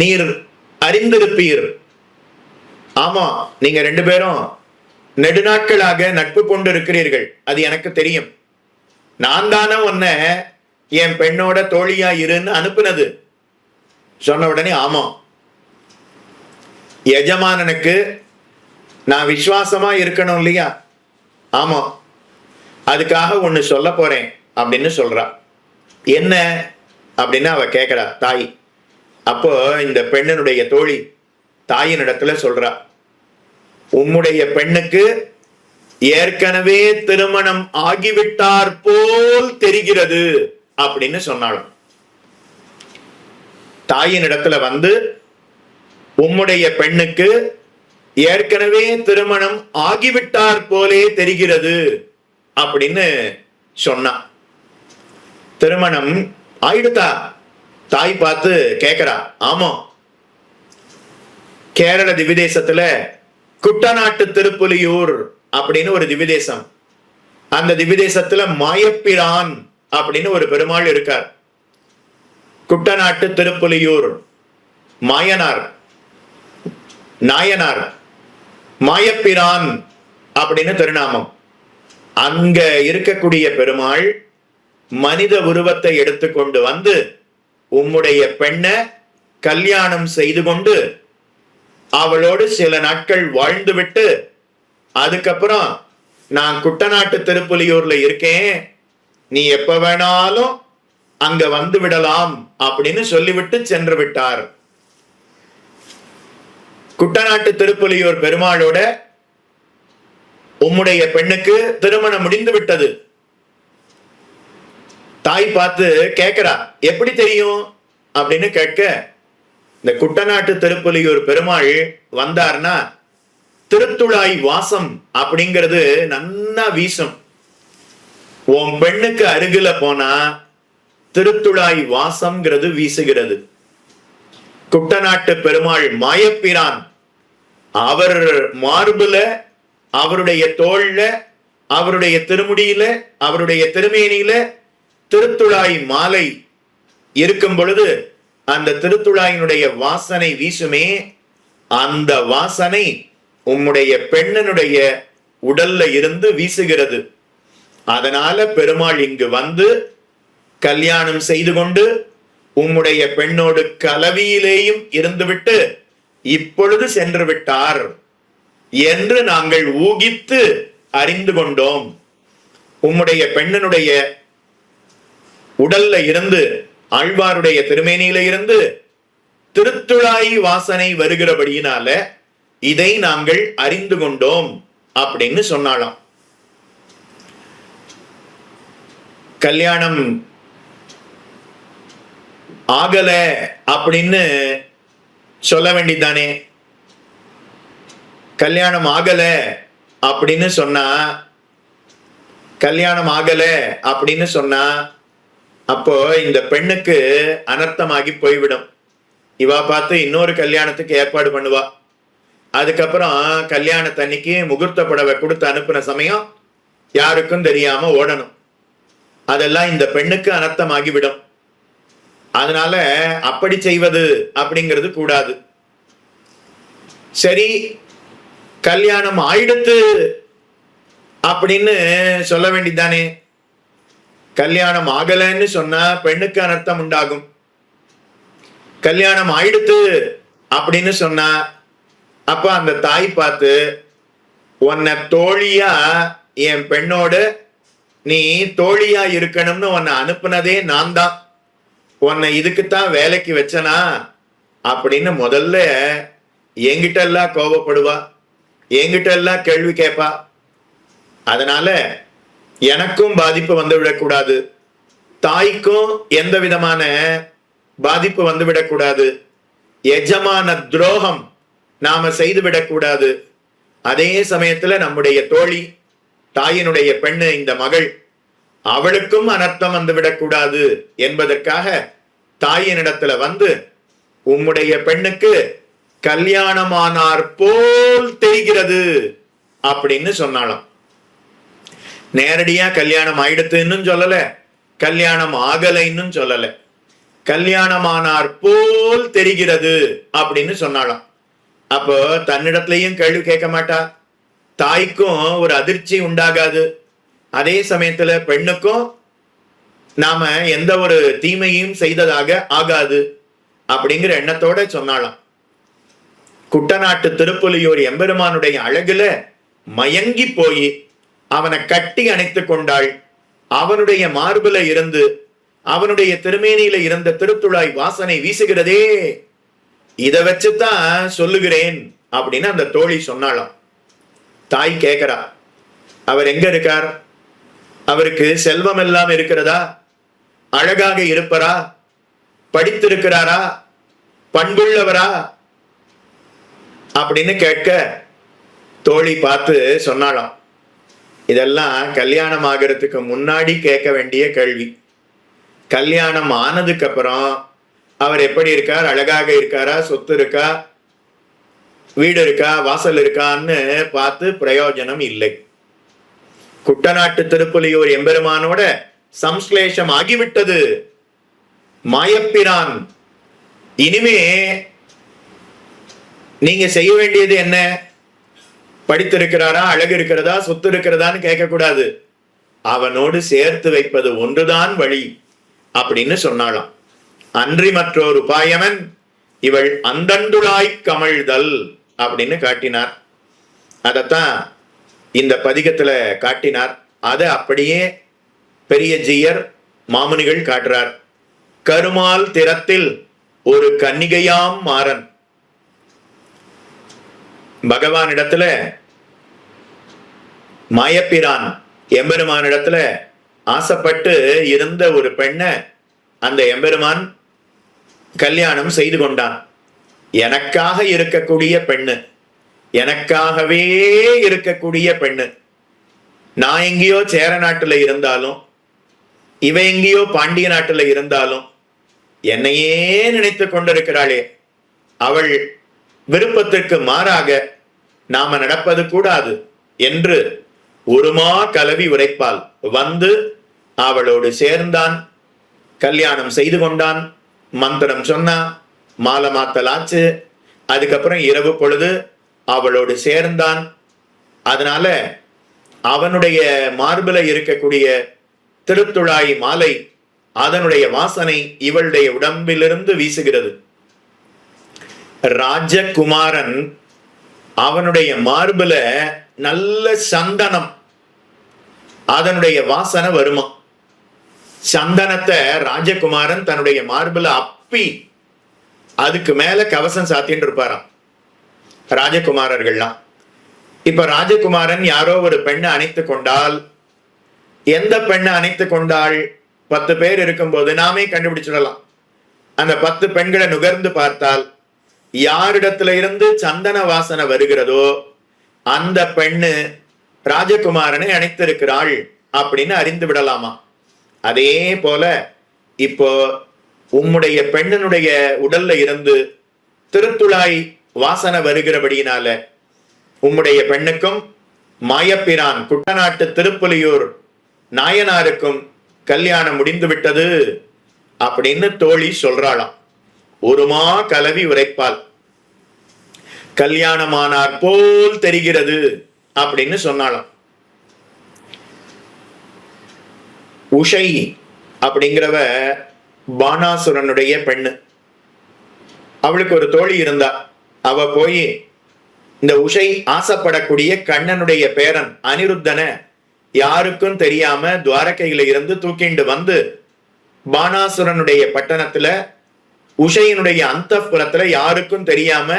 நீர் அறிந்திருப்பீர். ஆமா, நீங்க 2 பேரும் நெடுநாட்களாக நட்பு கொண்டு இருக்கிறீர்கள், அது எனக்கு தெரியும். நான் தானே உன்னை என் பெண்ணோட தோழியா இருன்னு அனுப்புனது. சொன்ன உடனே ஆமா, எஜமானனுக்கு நான் விசுவாசமா இருக்கணும் இல்லையா? ஆமா, அதுக்காக ஒண்ணு சொல்ல போறேன் அப்படின்னு சொல்றா. என்ன அப்படின்னு அவ கேட்கிறா தாய். அப்போ இந்த பெண்ணனுடைய தோழி தாயினிடத்துல சொல்றா, உம்முடைய பெண்ணுக்கு ஏற்கனவே திருமணம் ஆகிவிட்டார் போல் தெரிகிறது அப்படின்னு சொன்னாலும். தாயின் இடத்துல வந்து உம்முடைய பெண்ணுக்கு ஏற்கனவே திருமணம் ஆகிவிட்டார் போலே தெரிகிறது அப்படின்னு சொன்னா. திருமணம் ஆயிடுதா? தாய் பார்த்து கேட்கிறா. ஆமா, கேரள திவிதேசத்துல குட்டநாட்டு திருப்புலியூர் அப்படின்னு ஒரு திவிதேசம். அந்த திவ்ய தேசத்துல மாயப்பிரான் அப்படின்னு ஒரு பெருமாள் இருக்கார். குட்டநாட்டு திருப்புலியூர் மாயனார் நாயனார் மாயப்பிரான் அப்படின்னு திருநாமம். அங்க இருக்கக்கூடிய பெருமாள் மனித உருவத்தை எடுத்துக்கொண்டு வந்து உம்முடைய பெண்ணை கல்யாணம் செய்து கொண்டு அவளோடு சில நாட்கள் வாழ்ந்துவிட்டு அதுக்கப்புறம் நான் குட்டநாட்டு திருப்புலியூர்ல இருக்கேன், நீ எப்ப வேணாலும் அங்க வந்து விடலாம் அப்படின்னு சொல்லிவிட்டு சென்று விட்டார். குட்டநாட்டு திருப்புலியூர் பெருமாளோட உம்முடைய பெண்ணுக்கு திருமணம் முடிந்து விட்டது. தாய் பார்த்து கேட்கிறா, எப்படி தெரியும் அப்படின்னு கேட்க, இந்த குட்டநாட்டு திருப்புலியூர் பெருமாள் வந்தார்னா திருத்துழாய் வாசம் அப்படிங்கிறது நன்னா வீசும். உன் பெண்ணுக்கு அருகில போனா திருத்துழாய் வாசம்ங்கிறது வீசுகிறது. குட்டநாட்டு பெருமாள் மாயப்பிரான் அவர் மார்புல, அவருடைய தோல்ல, அவருடைய திருமுடியில, அவருடைய திருமேனியில திருத்துழாய் மாலை இருக்கும் பொழுது அந்த திருத்துழாயினுடைய வாசனை வீசுமே, அந்த வாசனை உம்முடைய பெண்ணனுடைய உடல்ல இருந்து வீசுகிறது. அதனால பெருமாள் இங்கு வந்து கல்யாணம் செய்து கொண்டு உம்முடைய பெண்ணோடு கலவியிலேயும் இருந்துவிட்டு இப்பொழுது சென்று விட்டார் என்று நாங்கள் ஊகித்து அறிந்து கொண்டோம். உம்முடைய பெண்ணனுடைய உடல்ல இருந்து, ஆழ்வாருடைய திருமேனியில இருந்து திருத்துழாய் வாசனை வருகிறபடியினால இதை நாங்கள் அறிந்து கொண்டோம் அப்படின்னு சொன்னாலாம். கல்யாணம் ஆகல அப்படின்னு சொல்ல வேண்டியதானே? கல்யாணம் ஆகல அப்படின்னு சொன்னா, கல்யாணம் ஆகல அப்படின்னு சொன்னா அப்போ இந்த பெண்ணுக்கு அனர்த்தமாகி போய்விடும். இவா பார்த்து இன்னொரு கல்யாணத்துக்கு ஏற்பாடு பண்ணுவா. அதுக்கப்புறம் கல்யாணத்தன்னைக்கு முகூர்த்த புடவை கொடுத்து அனுப்புன சமயம் யாருக்கும் தெரியாம ஓடணும். அதெல்லாம் இந்த பெண்ணுக்கு அனர்த்தமாகி விடும். அதனால அப்படி செய்வது அப்படிங்கிறது கூடாது. சரி, கல்யாணம் ஆயிடுத்து அப்படின்னு சொல்ல வேண்டியதானே? கல்யாணம் ஆகலன்னு சொன்னா பெண்ணுக்கு அனர்த்தம் உண்டாகும். கல்யாணம் ஆயிடுத்து அப்படின்னு சொன்னா அப்ப அந்த தாய் பார்த்து, உன்னை தோழியா என் பெண்ணோட நீ தோழியா இருக்கணும்னு உன்னை அனுப்புனதே நான் தான், உன்னை இதுக்குத்தான் வேலைக்கு வச்சனா அப்படின்னு முதல்ல என்கிட்ட எல்லாம் கோபப்படுவா, என்கிட்ட எல்லாம் கேள்வி கேட்பா. அதனால எனக்கும் பாதிப்பு வந்து விடக்கூடாது, தாய்க்கும் எந்த விதமான பாதிப்பு வந்து விடக்கூடாது, எஜமான துரோகம் நாம செய்து விடக்கூடாது. அதே சமயத்துல நம்முடைய தோழி, தாயினுடைய பெண்ணு, இந்த மகள், அவளுக்கும் அனர்த்தம் வந்து விடக்கூடாது என்பதற்காக தாயினிடத்துல வந்து உம்முடைய பெண்ணுக்கு கல்யாணமானார் போல் தெரிகிறது அப்படின்னு சொன்னாலும். நேரடியா கல்யாணம் ஆயிடுத்துன்னு சொல்லல, கல்யாணம் ஆகலைன்னு சொல்லல, கல்யாணமானார் போல் தெரிகிறது அப்படின்னு சொன்னாலும். அப்போ தன்னிடத்திலையும் கேள்வி கேட்க மாட்டா, தாய்க்கும் ஒரு அதிர்ச்சி உண்டாகாது, அதே சமயத்துல பெண்ணுக்கும் நாம எந்த ஒரு தீமையும் செய்ததாக ஆகாது அப்படிங்கிற எண்ணத்தோட சொன்னாலாம். குட்டநாட்டு திருப்புலியூர் எம்பெருமானுடைய அழகுல மயங்கி போய் அவனை கட்டி அணைத்து கொண்டாள். அவனுடைய மார்புல இருந்து, அவனுடைய திருமேனியில இருந்த திருத்துழாய் வாசனை வீசுகிறதே, இதை வச்சுதான் சொல்லுகிறேன் அப்படின்னு அந்த தோழி சொன்னாலாம். தாய் கேட்கிறா, அவர் எங்க இருக்கார்? அவருக்கு செல்வம் எல்லாம் இருக்கிறதா? அழகாக இருப்பரா? படித்திருக்கிறாரா? பண்புள்ளவரா? அப்படின்னு கேட்க தோழி பார்த்து சொன்னாலாம், இதெல்லாம் கல்யாணம் ஆகிறதுக்கு முன்னாடி கேட்க வேண்டிய கேள்வி. கல்யாணம் ஆனதுக்கு அப்புறம் அவர் எப்படி இருக்கார், அழகாக இருக்காரா, சொத்து இருக்கா, வீடு இருக்கா, வாசல் இருக்கான்னு பார்த்து பிரயோஜனம் இல்லை. குட்டநாட்டு திருப்புலியூர் எம்பெருமானோட சம்ஸ்லேஷம் ஆகிவிட்டது. மாயப்பிரான் இனிமே நீங்க செய்ய வேண்டியது என்ன? படித்திருக்கிறாரா, அழகு இருக்கிறதா, சொத்து இருக்கிறதான்னு கேட்கக்கூடாது. அவனோடு சேர்த்து வைப்பது ஒன்றுதான் வழி அப்படின்னு சொன்னாலாம். அன்றி மற்றொரு உபாயவன் இவள் அந்தண்டுளாய் கமழ்தல் அப்படின்னு காட்டினார். அதத்தான் இந்த பதிகத்துல காட்டினார். அதை அப்படியே பெரிய ஜீயர் மாமுனிகள் காட்டுறார். கருமால் திறத்தில் ஒரு கன்னிகையாம் மாறன். பகவானிடத்துல மாயப்பிரான் எம்பெருமானிடத்துல ஆசைப்பட்டு இருந்த ஒரு பெண்ணை அந்த எம்பெருமான் கல்யாணம் செய்து கொண்டான். எனக்காக இருக்கக்கூடிய பெண்ணு, எனக்காகவே இருக்கக்கூடிய பெண்ணு. நான் எங்கேயோ சேர நாட்டுல இருந்தாலும், இவ எங்கேயோ பாண்டிய நாட்டுல இருந்தாலும் என்னையே நினைத்து கொண்டிருக்கிறாளே, அவள் விருப்பத்திற்கு மாறாக நாம நடப்பது கூடாது என்று ஒருமா கலவி உரைப்பால் வந்து அவளோடு சேர்ந்தான், கல்யாணம் செய்து கொண்டான், மந்திரம் சொன்னா, மாலை மாத்தல் ஆச்சு. அதுக்கப்புறம் இரவு பொழுது அவளோடு சேர்ந்தான். அதனால அவனுடைய மார்பில இருக்கக்கூடிய திருத்துழாய் மாலை, அதனுடைய வாசனை இவளுடைய உடம்பிலிருந்து வீசுகிறது. ராஜகுமாரன் அவனுடைய மார்பில நல்ல சந்தனம், அதனுடைய வாசனை வருமா. சந்தனத்தை ராஜகுமாரன் தன்னுடைய மார்பில அப்பி அதுக்கு மேல கவசம் சாத்தின்னு இருப்பாராம் ராஜகுமாரர்கள்லாம். இப்ப ராஜகுமாரன் யாரோ ஒரு பெண்ணை அணைத்து கொண்டால், எந்த பெண்ணை அணைத்து கொண்டாள்? 10 பேர் இருக்கும்போது நாமே கண்டுபிடிச்சிடலாம். அந்த 10 பெண்களை நுகர்ந்து பார்த்தால் யாரிடத்துல இருந்து சந்தன வாசனை வருகிறதோ அந்த பெண்ணு ராஜகுமாரனை அணைத்திருக்கிறாள் அப்படின்னு அறிந்து விடலாமா. அதே போல இப்போ உம்முடைய பெண்ணனுடைய உடல்ல இருந்து திருத்துழாய் வாசனை வருகிறபடியினால உம்முடைய பெண்ணுக்கும் மாயப்பிரான் குட்டநாட்டு திருப்புலியூர் நாயனாருக்கும் கல்யாணம் முடிந்து விட்டது அப்படின்னு தோழி சொல்றாளாம். ஒருமா கலவி உரைப்பால் கல்யாணமானார் போல் தெரிகிறது அப்படின்னு சொன்னாலாம். உஷை அப்படிங்கிறவ பானாசுரனுடைய பெண்ணு. அவளுக்கு ஒரு தோழி இருந்தா. அவ போய் இந்த உஷை ஆசைப்படக்கூடிய கண்ணனுடைய பேரன் அனிருத்தனை யாருக்கும் தெரியாம துவாரகையில இருந்து தூக்கிண்டு வந்து பானாசுரனுடைய பட்டணத்துல உஷையினுடைய அந்தப்புறத்துல யாருக்கும் தெரியாம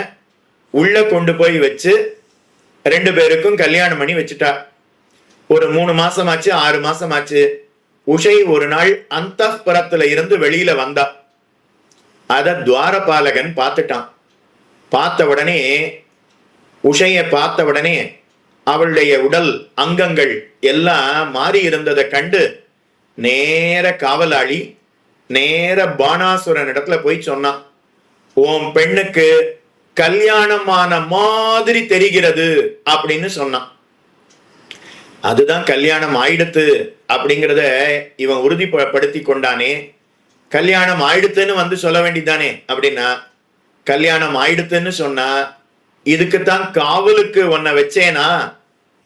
உள்ள கொண்டு போய் வச்சு 2 பேருக்கும் கல்யாணம் பண்ணி வச்சுட்டா. ஒரு 3 மாசம் ஆச்சு, 6 மாசம் ஆச்சு. உஷை ஒரு நாள் அந்தப்புறத்துல இருந்து வெளியில வந்தா. அத துவாரபாலகன் பார்த்துட்டான். பார்த்த உடனே உஷைய பார்த்த உடனே அவளுடைய உடல் அங்கங்கள் எல்லாம் மாறி இருந்ததை கண்டு நேர காவலாளி நேர பானாசுரன் இடத்துல போய் சொன்னான், உன் பெண்ணுக்கு கல்யாணமான மாதிரி தெரிகிறது அப்படின்னு சொன்னான். அதுதான் கல்யாணம் ஆயிடுத்து அப்படிங்கிறத இவன் உறுதிப்படுத்தி கொண்டானே. கல்யாணம் ஆயிடுத்துன்னு வந்து சொல்ல வேண்டியதானே அப்படின்னா, கல்யாணம் ஆயிடுத்துன்னு சொன்னா இதுக்குத்தான் காவலுக்கு உன்னை வச்சேனா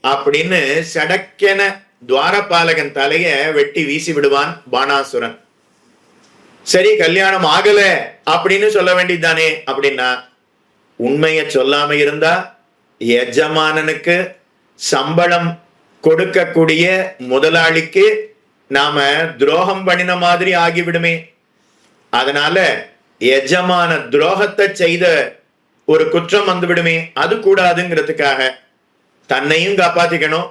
அப்படின்னு சடக்கென துவாரபாலகன் தலைய வெட்டி வீசி விடுவான் பானாசுரன். சரி, கல்யாணம் ஆகல அப்படின்னு சொல்ல வேண்டியதானே அப்படின்னா, உண்மைய சொல்லாம இருந்தா எஜமானனுக்கு சம்பளம் கொடுக்கக்கூடிய முதலாளிக்கு நாம துரோகம் பண்ணின மாதிரி ஆகிவிடுமே. அதனால எஜமான துரோகத்தை செய்த ஒரு குற்றம் வந்து விடுமே, அது கூடாதுங்கிறதுக்காக தன்னையும் காப்பாத்திக்கணும்,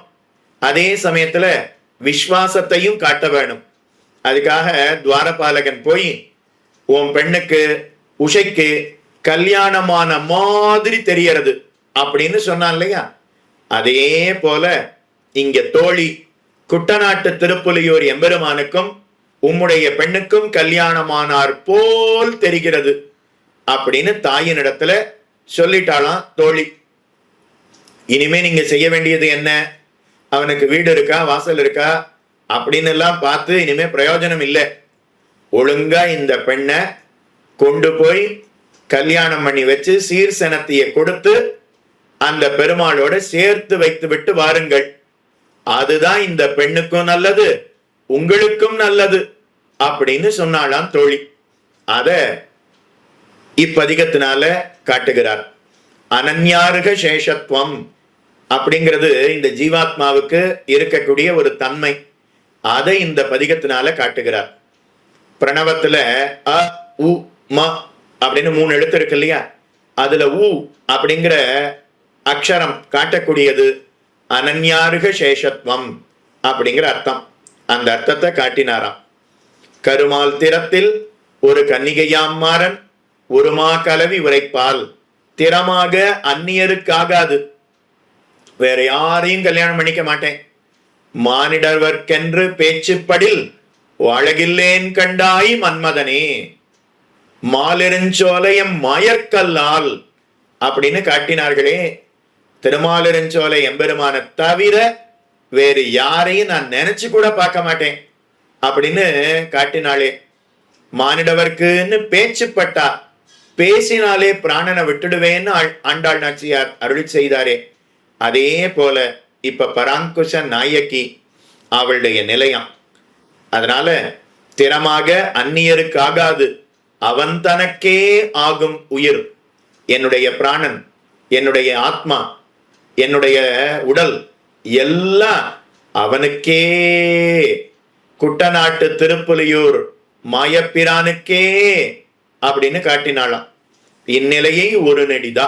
அதே சமயத்துல விஸ்வாசத்தையும் காட்ட வேணும். அதுக்காக துவாரபாலகன் போய் உன் பெண்ணுக்கு உஷைக்கு கல்யாணமான மாதிரி தெரியறது அப்படின்னு சொன்னான் இல்லையா. அதே போல இங்க தோழி குட்டநாட்டு திருப்புலியூர் எம்பெருமானுக்கும் உம்முடைய பெண்ணுக்கும் கல்யாணமானார் போல் தெரிகிறது அப்படின்னு தாயின் இடத்துல சொல்லிட்டாளாம் தோழி. இனிமே நீங்க செய்ய வேண்டியது என்ன அவனுக்கு வீடு இருக்கா வாசல் இருக்கா அப்படின்னு எல்லாம் பார்த்து இனிமே பிரயோஜனம் இல்லை. ஒழுங்கா இந்த பெண்ணை கொண்டு போய் கல்யாணம் பண்ணி வச்சு சீர்சனத்தைய கொடுத்து அந்த பெருமாளோட சேர்த்து வைத்து விட்டு வாருங்கள். அதுதான் இந்த பெண்ணுக்கும் நல்லது, உங்களுக்கும் நல்லது அப்படின்னு சொன்னாலாம் தோழி. அத இப்பதிகத்தினால காட்டுகிறார். அனன்யாருக சேஷத்துவம் அப்படிங்கிறது இந்த ஜீவாத்மாவுக்கு இருக்கக்கூடிய ஒரு தன்மை. அதை இந்த பதிகத்தினால காட்டுகிறார். பிரணவத்துல அ உ ம அப்படின்னு 3 எழுத்து இருக்கு இல்லையா, அதுல உ அப்படிங்கிற அக்ஷரம் காட்டக்கூடியது அனன்யாருக சேஷத்துவம் அப்படிங்கிற அர்த்தம். அந்த அர்த்தத்தை காட்டினாராம். கருமால் திறத்தில் ஒரு கன்னிகையாம் மாறன் ஒரு மா கலவி உரைப்பால் திறமாக அந்நியருக்காகாது. வேற யாரையும் கல்யாணம் பண்ணிக்க மாட்டேன். மானிடர்வர்க்கென்று பேச்சுப்படில் அழகில்லேன் கண்டாய் மன்மதனே மாலிருஞ்சோலையம் மாயற்கல்லால் அப்படின்னு காட்டினார்களே. திருமாலிருஞ்சோலை எம்பெருமான தவிர வேறு யாரையும் நான் நினைச்சு கூட பார்க்க மாட்டேன் அப்படின்னு காட்டினாளே. மானிடவர்க்குன்னு பேச்சுப்பட்டா பேசினாலே பிராணனை விட்டுடுவேன்னு ஆண்டாள் நாச்சியார் அருளி செய்தாரே. அதே போல இப்ப பராங்குஷ நாயகி அவளுடைய நிலையம். அதனால திறமாக அந்நியருக்கு ஆகாது, அவன் தனக்கே ஆகும் உயிர். என்னுடைய பிராணன், என்னுடைய ஆத்மா, என்னுடைய உடல் எல்லாம் அவனுக்கே. குட்டநாட்டு திருப்புலியூர் மாயப்பிரானுக்கே அப்படின்னு காட்டினாளாம். இந்நிலையை ஒரு நெடிதா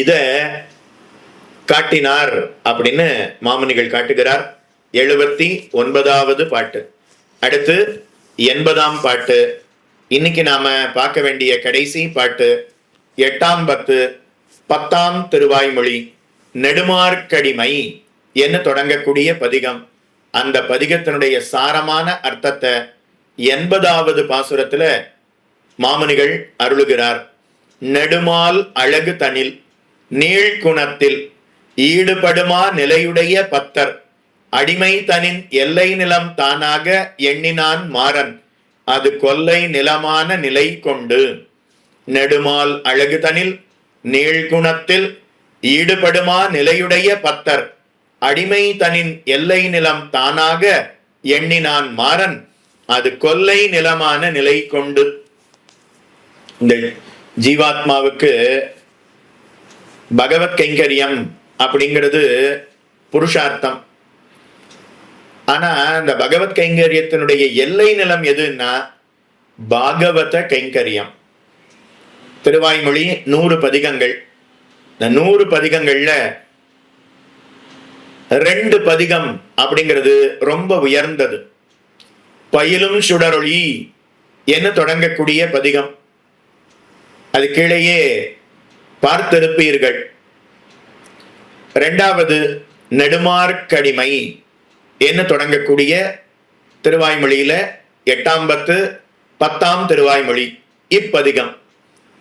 இத காட்டினார் அப்படின்னு மாமுனிகள் காட்டுகிறார். 79வது பாட்டு. அடுத்து 80ஆம் பாட்டு. இன்னைக்கு நாம பார்க்க வேண்டிய கடைசி பாட்டு 8ஆம் பத்து 10ஆம் திருவாய்மொழி நெடுமார்க்கடிமை என்று தொடங்கக்கூடிய பதிகம். அந்த பதிகத்தினுடைய சாரமான அர்த்தத்தை 80வது பாசுரத்துல மாமுனிகள் அருளுகிறார். நெடுமால் அழகு தனில் நீழ்குணத்தில் ஈடுபடுமா நிலையுடைய பத்தர் அடிமை தனின் எல்லை நிலம் தானாக எண்ணினான் மாறன் அது கொல்லை நிலமான நிலை கொண்டு. நெடுமால் அழகு தனில் நீழ்குணத்தில் ஈடுபடுமா நிலையுடைய பத்தர் அடிமை தனின் எல்லை நிலம் தானாக எண்ணினான் மாறன் அது கொல்லை நிலமான நிலை கொண்டு. இந்த ஜீவாத்மாவுக்கு பகவத் கைங்கரியம் அப்படிங்கிறது புருஷார்த்தம். ஆனா இந்த பகவத் கைங்கரியத்தினுடைய எல்லை நிலம் எதுன்னா பாகவத கைங்கரியம். திருவாய்மொழி 100 பதிகங்கள். இந்த 100 பதிகங்கள்ல 2 பதிகம் அப்படிங்கிறது ரொம்ப உயர்ந்தது. பயிலும் சுடரொளி என்ன தொடங்கக்கூடிய பதிகம். அது கீழேயே பார்த்திருப்பீர்கள். 2வது நெடுமார்க்கடிமை என்ன தொடங்கக்கூடிய திருவாய்மொழியில 8ஆம் பத்து 10ஆம் திருவாய்மொழி இப்பதிகம்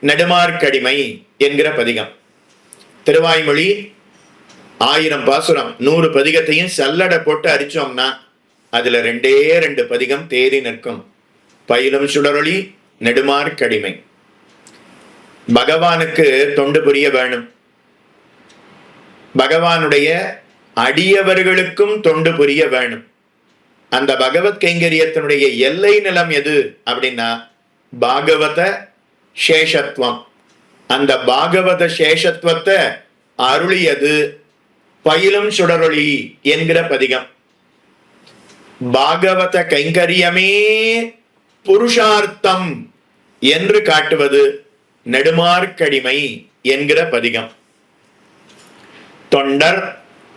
நெடுமார்க்கடிமை என்கிற பதிகம். திருவாய்மொழி 1000 பாசுரம் 100 பதிகத்தையும் சல்லடை போட்டு அரிச்சோம்னா அதுல 2 பதிகம் தேறி நிற்கும். பயிலும் சுடரொளி நெடுமார்க்கடிமை. பகவானுக்கு தொண்டு புரிய வேணும். பகவானுடைய அடியவர்களுக்கும் தொண்டு புரிய வேணும். அந்த பகவத் கைங்கரியத்தினுடைய எல்லை நிலம் எது அப்படின்னா பாகவத சேஷத்துவம். அந்த பாகவத சேஷத்துவத்தை அருளியது பயிலும் சுடரொளி என்கிற பதிகம். பாகவத கைங்கரியமே புருஷார்த்தம் என்று காட்டுவது நெடுமார்க்கடிமை என்கிற பதிகம். தொண்டர்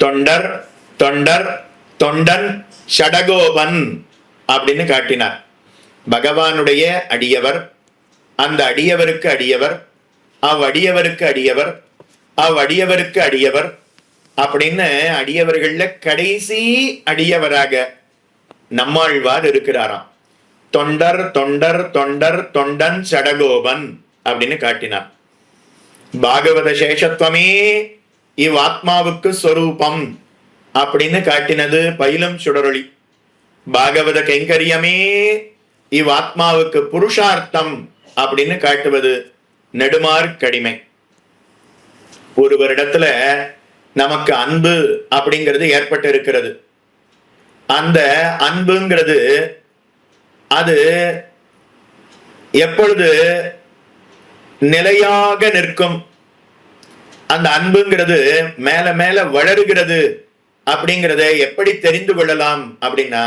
தொண்டர் தொண்டர் தொண்டன் ஷடகோபன் அப்படின்னு காட்டினார். பகவானுடைய அடியவர், அந்த அடியவருக்கு அடியவர், அவ்வடியவருக்கு அடியவர், அவ்வடியவருக்கு அடியவர் அப்படின்னு அடியவர்கள்ல கடைசி அடியவராக நம்மாழ்வார் இருக்கிறாராம். தொண்டர் தொண்டர் தொண்டர் தொண்டன் ஷடகோபன் அப்படின்னு காட்டினார். பாகவத சேஷத்துவமே இவ் ஆத்மாவுக்கு ஸ்வரூபம் அப்படின்னு காட்டினது பயிலும் சுடரொளி. பாகவத கைங்கரியமே இவ்வாத்மாவுக்கு புருஷார்த்தம் அப்படின்னு காட்டுவது நெடுமார் கடிமை. ஒருவரிடத்துல நமக்கு அன்பு அப்படிங்கிறது ஏற்பட்டு இருக்கிறது. அந்த அன்புங்கிறது அது எப்பொழுது நிலையாக நிற்கும், அந்த அன்புங்கிறது மேல மேல வளருகிறது அப்படிங்கிறத எப்படி தெரிந்து கொள்ளலாம் அப்படின்னா,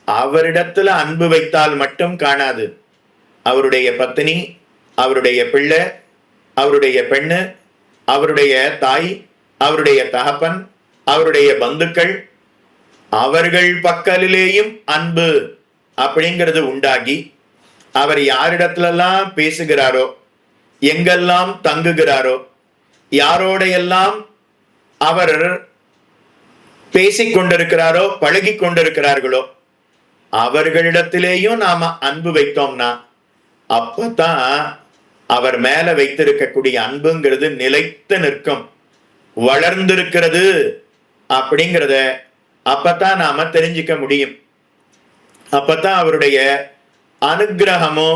அவரிடத்துல அன்பு வைத்தால் மட்டும் காணாது. அவருடைய பத்தினி, அவருடைய பிள்ளை, அவருடைய பெண்ணு, அவருடைய தாய், அவருடைய தகப்பன், அவருடைய பந்துக்கள், அவர்கள் பக்கலிலேயும் அன்பு அப்படிங்கிறது உண்டாகி, அவர் யாரிடத்திலெல்லாம் பேசுகிறாரோ, எங்கெல்லாம் தங்குகிறாரோ, யாரோடையெல்லாம் அவர் பேசிக் கொண்டிருக்கிறாரோ, பழகி கொண்டிருக்கிறார்களோ, அவர்களிடத்திலேயும் நாம அன்பு வைத்தோம்னா அப்பதான் அவர் மேல வைத்திருக்கக்கூடிய அன்புங்கிறது நிலைத்து நிற்கும், வளர்ந்திருக்கிறது அப்படிங்கிறத அப்பதான் நாம தெரிஞ்சுக்க முடியும். அப்பதான் அவருடைய அனுகிரகமோ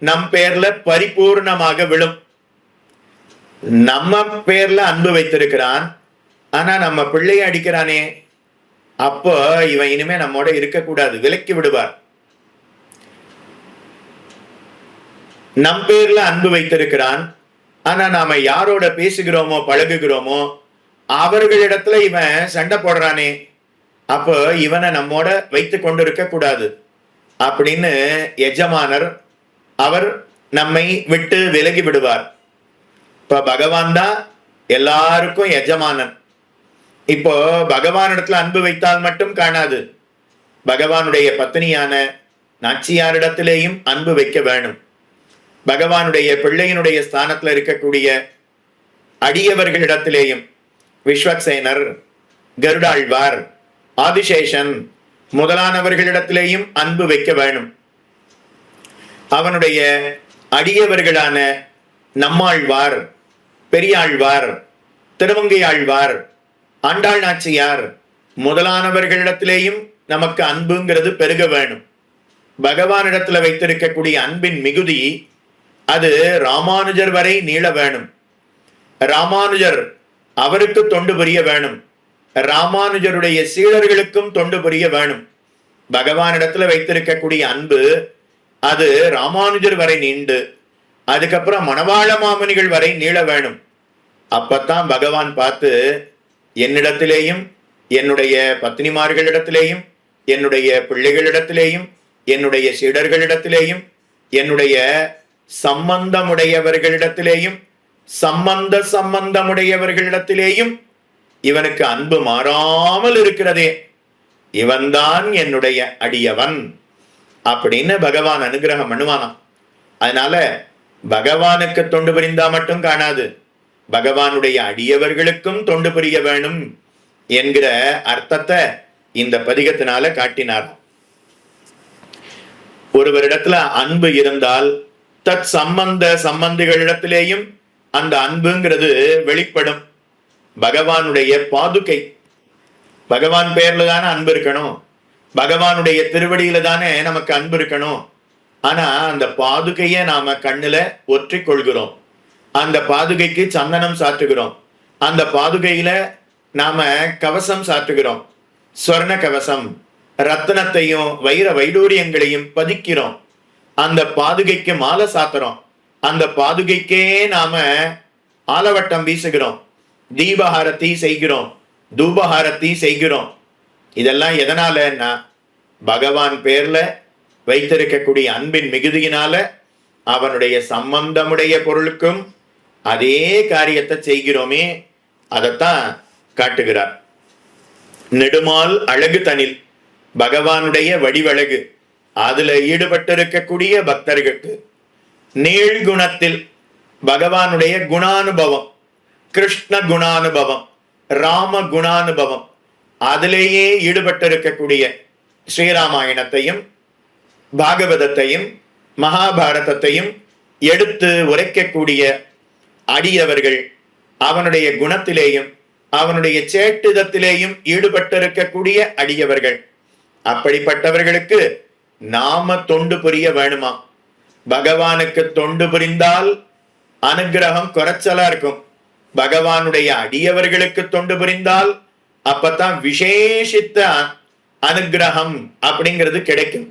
நம் பேர்ல பரிபூர்ணமாக விழும். நம்ம பேர்ல அன்பு வைத்திருக்கிறான், ஆனா நம்ம பிள்ளைய அடிக்கிறானே, அப்போ இவன் இனிமே நம்மோட இருக்கக்கூடாது, விலக்கி விடுவார். நம் பேர்ல அன்பு வைத்திருக்கிறான், ஆனா நாம யாரோட பேசுகிறோமோ பழகுகிறோமோ அவர்களிடத்துல இவன் சண்டை போடுறானே, அப்போ இவனை நம்மோட வைத்து கொண்டிருக்க கூடாது அப்படின்னு எஜமானர் அவர் நம்மை விட்டு விலகி விடுவார். இப்ப பகவான் தான் எல்லாருக்கும் எஜமானன். இப்போ பகவானிடத்துல அன்பு வைத்தால் மட்டும் காணாது, பகவானுடைய பத்தினியான நாச்சியாரிடத்திலேயும் அன்பு வைக்க வேணும். பகவானுடைய பிள்ளையினுடைய ஸ்தானத்துல இருக்கக்கூடிய அடியவர்களிடத்திலேயும் விஸ்வக்சேனர், கருடாழ்வார், ஆதிசேஷன் முதலானவர்களிடத்திலேயும் அன்பு வைக்க வேணும். அவனுடைய அடியவர்களான நம்மாழ்வார், பெரியாழ்வார், திருமங்கையாழ்வார், ஆண்டாள் நாச்சியார் முதலானவர்களிடத்திலேயும் நமக்கு அன்புங்கிறது பெருக வேணும். பகவானிடத்துல வைத்திருக்கக்கூடிய அன்பின் மிகுதி அது ராமானுஜர் வரை நீள வேணும். ராமானுஜர் அவருக்கு தொண்டு புரிய வேணும், ராமானுஜருடைய சீடர்களுக்கும் தொண்டு புரிய வேணும். பகவானிடத்துல வைத்திருக்கக்கூடிய அன்பு அது ராமானுஜர் வரை நீண்டு அதுக்கப்புறம் மணவாள மாமுனிகள் வரை நீள வேணும். அப்பத்தான் பகவான் பார்த்து என்னிடத்திலேயும் என்னுடைய பத்னிமார்களிடத்திலேயும் என்னுடைய பிள்ளைகளிடத்திலேயும் என்னுடைய சீடர்களிடத்திலேயும் என்னுடைய சம்பந்தமுடையவர்களிடத்திலேயும் சம்பந்தமுடையவர்களிடத்திலேயும் இவனுக்கு அன்பு மாறாமல் இருக்கிறதே, இவன்தான் என்னுடைய அடியவன் அப்படின்னு பகவான் அனுகிரகம் பண்ணுவானாம். அதனால பகவானுக்கு தொண்டு புரிந்தா மட்டும் காணாது, பகவானுடைய அடியவர்களுக்கும் தொண்டு புரிய வேணும் என்கிற அர்த்தத்தை இந்த பதிகத்தினால காட்டினார். ஒருவரிடத்துல அன்பு இருந்தால் தத் சம்பந்திகளிடத்திலேயும் அந்த அன்புங்கிறது வெளிப்படும். பகவானுடைய பாதுகை, பகவான் பேர்ல தானே அன்பு இருக்கணும், பகவானுடைய திருவடியில தானே நமக்கு அன்பு இருக்கணும். ஆனா அந்த பாதுகைய நாம கண்ணுல ஒற்றி கொள்கிறோம், அந்த பாதுகைக்கு சந்தனம் சாற்றுகிறோம், அந்த பாதுகையில நாம கவசம் சாற்றுகிறோம், ஸ்வர்ண கவசம், ரத்தினத்தையும் வைர வைடூரியங்களையும் பதிக்கிறோம், அந்த பாதுகைக்கு மாலை சாத்துறோம், அந்த பாதுகைக்கே நாம ஆலவட்டம் வீசுகிறோம், தீபஹாரத்தி செய்கிறோம், தூபஹாரத்தி செய்கிறோம். இதெல்லாம் எதனாலன்னா பகவான் பேர்ல வைத்திருக்கக்கூடிய அன்பின் மிகுதியினால அவனுடைய சம்பந்தமுடைய பொருளுக்கும் அதே காரியத்தை செய்கிறோமே, அதைத்தான் காட்டுகிறார். நெடுமால் அழகு தனில், பகவானுடைய வடிவழகு அதுல ஈடுபட்டிருக்கக்கூடிய பக்தர்களுக்கு நீள் குணத்தில் பகவானுடைய குணானுபவம், கிருஷ்ண குணானுபவம், ராம குணானுபவம் அதிலேயே ஈடுபட்டிருக்கக்கூடிய ஸ்ரீராமாயணத்தையும் பாகவதத்தையும் மகாபாரதத்தையும் எடுத்து உரைக்கக்கூடிய அடியவர்கள் அவனுடைய குணத்திலேயும் அவனுடைய சேட்டுதத்திலேயும் ஈடுபட்டிருக்கக்கூடிய அடியவர்கள். அப்படிப்பட்டவர்களுக்கு நாம தொண்டு புரிய வேணுமா? பகவானுக்கு தொண்டு புரிந்தால் அனுகிரகம் குறைச்சலா இருக்கும். பகவானுடைய அடியவர்களுக்கு தொண்டு புரிந்தால் அப்பதான் விசேஷித்த அனுகிரகம் அப்படிங்கிறது கிடைக்கும்.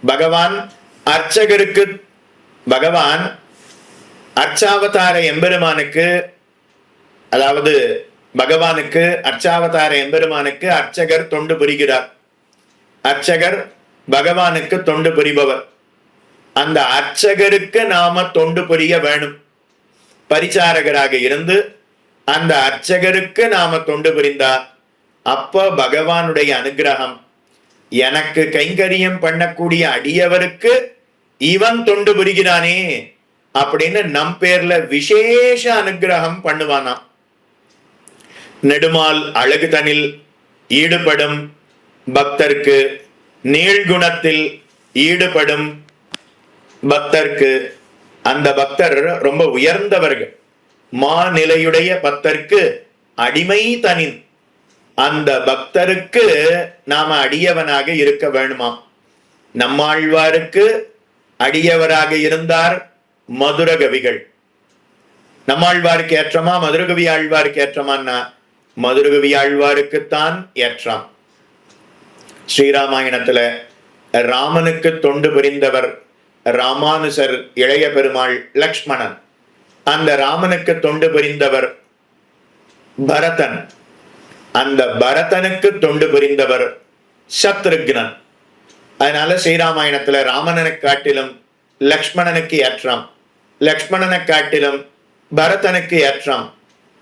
பகவான் அர்ச்சகருக்கு, பகவான் அர்ச்சாவதார எம்பெருமானுக்கு, அதாவது பகவானுக்கு அர்ச்சாவதார எம்பெருமானுக்கு அர்ச்சகர் தொண்டு புரிகிறார். அர்ச்சகர் பகவானுக்கு தொண்டு புரிபவர். அந்த அர்ச்சகருக்கு நாம தொண்டு புரிய வேணும். பரிசாரகராக இருந்து அந்த அர்ச்சகருக்கு நாம தொண்டு புரிந்தா அப்ப பகவானுடைய அனுகிரகம், எனக்கு கைங்கரியம் பண்ணக்கூடிய அடியவருக்கு இவன் தொண்டு புரிகிறானே அப்படின்னு நம் பேர்ல விசேஷ அனுகிரகம் பண்ணுவானா. நெடுமால் அழகு தனில் ஈடுபடும் பக்தர்க்கு, நீழ்குணத்தில் ஈடுபடும் பக்தர்க்கு, அந்த பக்தர் ரொம்ப உயர்ந்தவர்கள், மாநிலையுடைய பக்தர்க்கு அடிமை தனின், அந்த பக்தருக்கு நாம அடியவனாக இருக்க வேணுமா. நம்மாழ்வாருக்கு அடியவராக இருந்தார் மதுரகவிகள். நம்மாழ்வாருக்கு ஏற்றமா மதுரகவி ஆழ்வாருக்கு ஏற்றமான்னா மதுரகவி ஆழ்வாருக்குத்தான் ஏற்றம். ஸ்ரீராமாயணத்துல ராமனுக்கு தொண்டு புரிந்தவர் ராமானுசர் இளைய பெருமாள் லக்ஷ்மணன். அந்த ராமனுக்கு தொண்டு புரிந்தவர் பரதன். அந்த பரதனுக்கு தொண்டு புரிந்தவர் சத்ருக்னன். அதனால ஸ்ரீராமாயணத்துல ராமனை காட்டிலும் லக்ஷ்மணனுக்கு ஏற்றம், லக்ஷ்மணனை காட்டிலும் பரதனுக்கு ஏற்றம்,